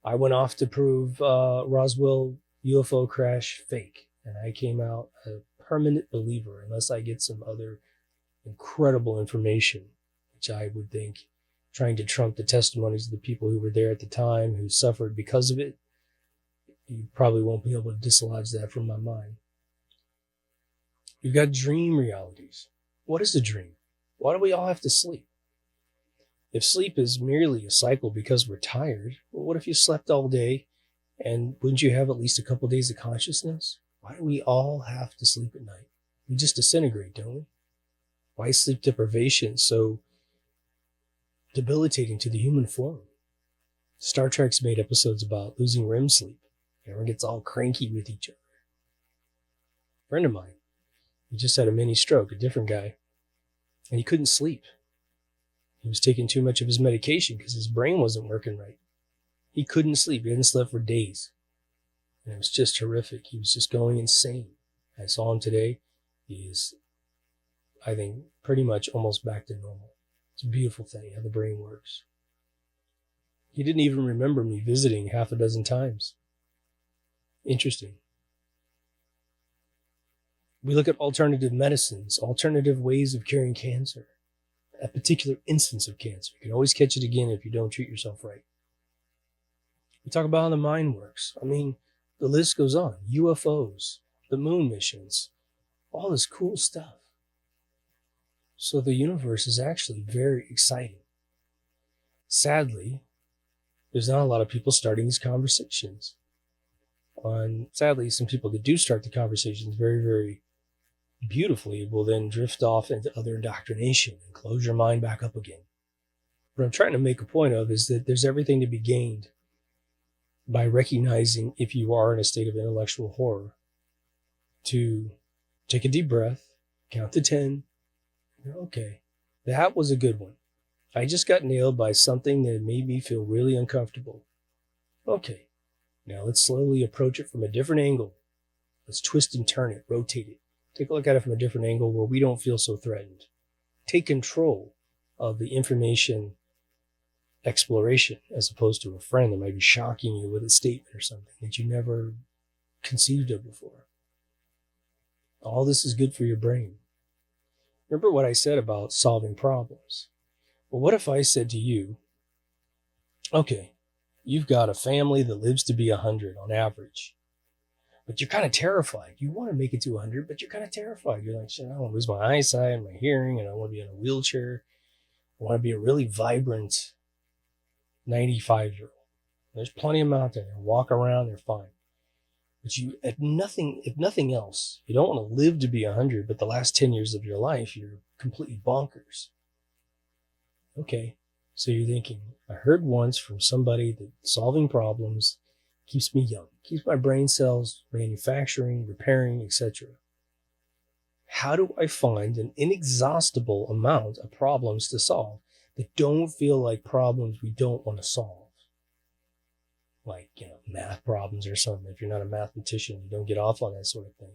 I went off to prove Roswell UFO crash fake. And I came out a permanent believer unless I get some other incredible information, which I would think trying to trump the testimonies of the people who were there at the time who suffered because of it. You probably won't be able to dislodge that from my mind. You've got dream realities. What is a dream? Why do we all have to sleep? If sleep is merely a cycle because we're tired, well, what if you slept all day and wouldn't you have at least a couple days of consciousness? Why do we all have to sleep at night? We just disintegrate, don't we? Why is sleep deprivation so debilitating to the human form? Star Trek's made episodes about losing REM sleep. Everyone gets all cranky with each other. A friend of mine, he just had a mini stroke, a different guy, and he couldn't sleep. He was taking too much of his medication because his brain wasn't working right. He couldn't sleep. He hadn't slept for days. And it was just horrific. He was just going insane. I saw him today. He is, I think, pretty much almost back to normal. It's a beautiful thing how the brain works. He didn't even remember me visiting half a dozen times. Interesting. We look at alternative medicines, alternative ways of curing cancer, a particular instance of cancer. You can always catch it again if you don't treat yourself right. We talk about how the mind works. I mean, the list goes on. UFOs, the moon missions, all this cool stuff. So the universe is actually very exciting. Sadly, there's not a lot of people starting these conversations. And sadly, some people that do start the conversations very, very beautifully will then drift off into other indoctrination and close your mind back up again. What I'm trying to make a point of is that there's everything to be gained by recognizing if you are in a state of intellectual horror to take a deep breath, count to 10. Okay, that was a good one. I just got nailed by something that made me feel really uncomfortable. Okay, now let's slowly approach it from a different angle. Let's twist and turn it, rotate it. Take a look at it from a different angle where we don't feel so threatened. Take control of the information exploration as opposed to a friend that might be shocking you with a statement or something that you never conceived of before. All this is good for your brain. Remember what I said about solving problems? Well, what if I said to you, okay, you've got a family that lives to be 100 on average, but you're kind of terrified. You want to make it to 100, but you're kind of terrified. You're like, shit, I don't want to lose my eyesight and my hearing, and I want to be in a wheelchair. I want to be a really vibrant 95-year-old. There's plenty of them out there. They walk around, they're fine. But you, if nothing else, you don't want to live to be 100, but the last 10 years of your life, you're completely bonkers. Okay, so you're thinking, I heard once from somebody that solving problems keeps me young, keeps my brain cells manufacturing, repairing, etc. How do I find an inexhaustible amount of problems to solve that don't feel like problems we don't want to solve? Like, math problems or something. If you're not a mathematician, you don't get off on that sort of thing.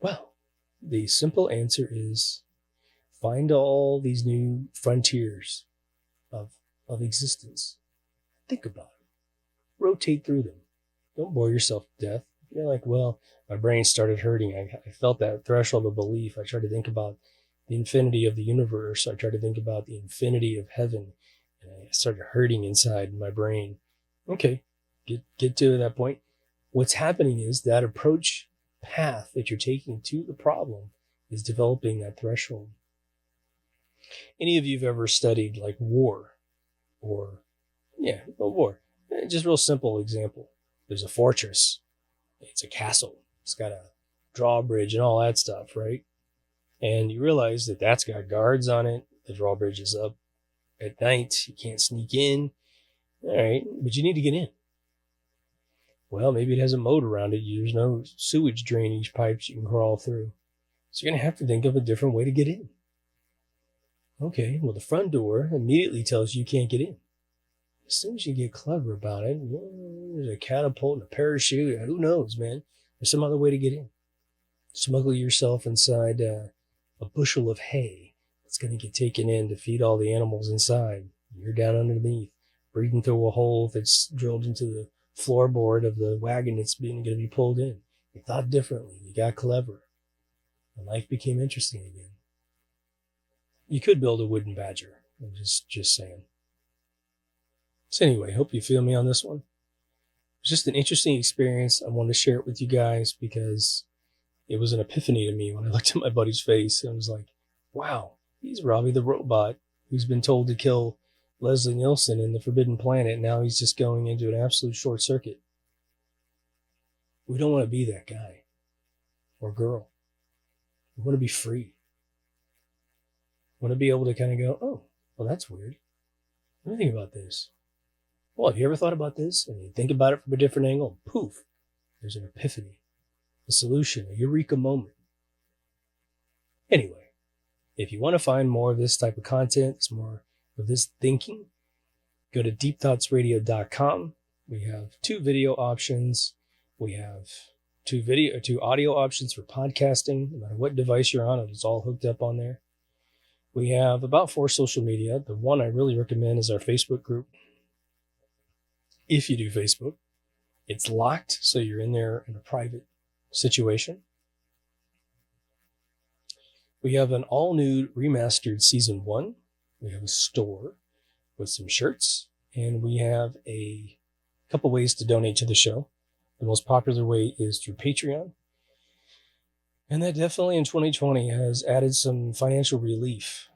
Well, the simple answer is find all these new frontiers of existence. Think about it. Rotate through them. Don't bore yourself to death. You're like, well, my brain started hurting. I felt that threshold of belief. I tried to think about the infinity of the universe. I tried to think about the infinity of heaven. And I started hurting inside my brain. Okay, get to that point. What's happening is that approach path that you're taking to the problem is developing that threshold. Any of you have ever studied like war or, war. Just real simple example. There's a fortress. It's a castle. It's got a drawbridge and all that stuff, right? And you realize that that's got guards on it. The drawbridge is up at night. You can't sneak in. All right, but you need to get in. Well, maybe it has a moat around it. There's no sewage drainage pipes you can crawl through. So you're going to have to think of a different way to get in. Okay, well, the front door immediately tells you can't get in. As soon as you get clever about it, there's a catapult and a parachute. Who knows, man? There's some other way to get in. Smuggle yourself inside a bushel of hay that's going to get taken in to feed all the animals inside. You're down underneath, breathing through a hole that's drilled into the floorboard of the wagon that's going to be pulled in. You thought differently. You got clever. And life became interesting again. You could build a wooden badger. I'm just saying. So anyway, hope you feel me on this one. It was just an interesting experience. I wanted to share it with you guys because it was an epiphany to me when I looked at my buddy's face and was like, wow, he's Robbie the robot who's been told to kill Leslie Nielsen in the Forbidden Planet. Now he's just going into an absolute short circuit. We don't want to be that guy or girl. We want to be free. We want to be able to kind of go, oh, well, that's weird. Let me think about this. Well, have you ever thought about this? And you think about it from a different angle, poof, there's an epiphany, a solution, a eureka moment. Anyway, if you want to find more of this type of content, more of this thinking, go to deepthoughtsradio.com. We have 2 video options. We have 2 audio options for podcasting. No matter what device you're on, it's all hooked up on there. We have about 4 social media. The one I really recommend is our Facebook group. If you do Facebook, it's locked, so you're in there in a private situation. We have an all-new remastered season 1. We have a store with some shirts, and we have a couple ways to donate to the show. The most popular way is through Patreon. And that definitely in 2020 has added some financial relief,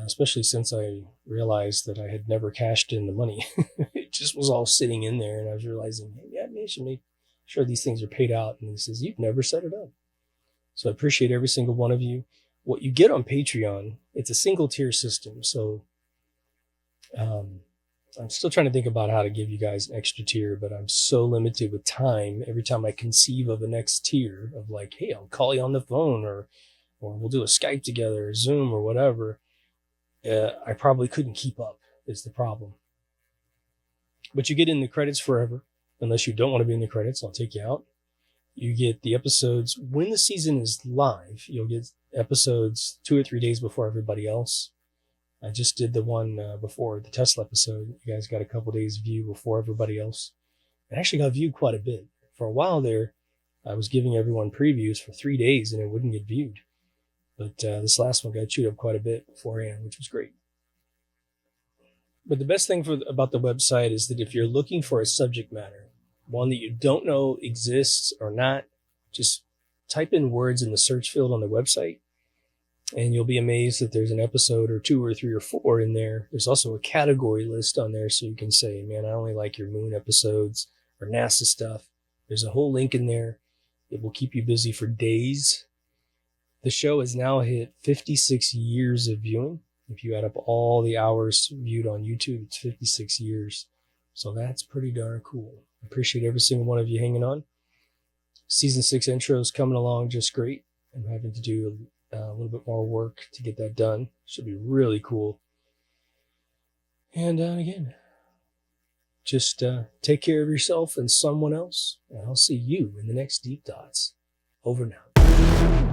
especially since I realized that I had never cashed in the money. It just was all sitting in there, and I was realizing, hey, yeah, I should make sure these things are paid out. And he says, you've never set it up. So I appreciate every single one of you. What you get on Patreon, it's a single tier system. So I'm still trying to think about how to give you guys an extra tier, but I'm so limited with time. Every time I conceive of a next tier of like, hey, I'll call you on the phone, or we'll do a Skype together or Zoom or whatever, I probably couldn't keep up is the problem. But you get in the credits forever. Unless you don't want to be in the credits, I'll take you out. You get the episodes when the season is live. You'll get episodes 2 or 3 days before everybody else. I just did the one before the Tesla episode. You guys got a couple days view before everybody else. It actually got viewed quite a bit. For a while there, I was giving everyone previews for 3 days and it wouldn't get viewed. But this last one got chewed up quite a bit beforehand, which was great. But the best thing about the website is that if you're looking for a subject matter, one that you don't know exists or not, just type in words in the search field on the website, and you'll be amazed that there's an episode or 2 or 3 or 4 in there. There's also a category list on there, so you can say, man, I only like your moon episodes or NASA stuff. There's a whole link in there. It will keep you busy for days. The show has now hit 56 years of viewing. If you add up all the hours viewed on YouTube, it's 56 years. So that's pretty darn cool. I appreciate every single one of you hanging on. Season 6 intro is coming along just great. I'm having to do a little bit more work to get that done. Should be really cool. And again, just take care of yourself and someone else. And I'll see you in the next Deep Thoughts. Over now.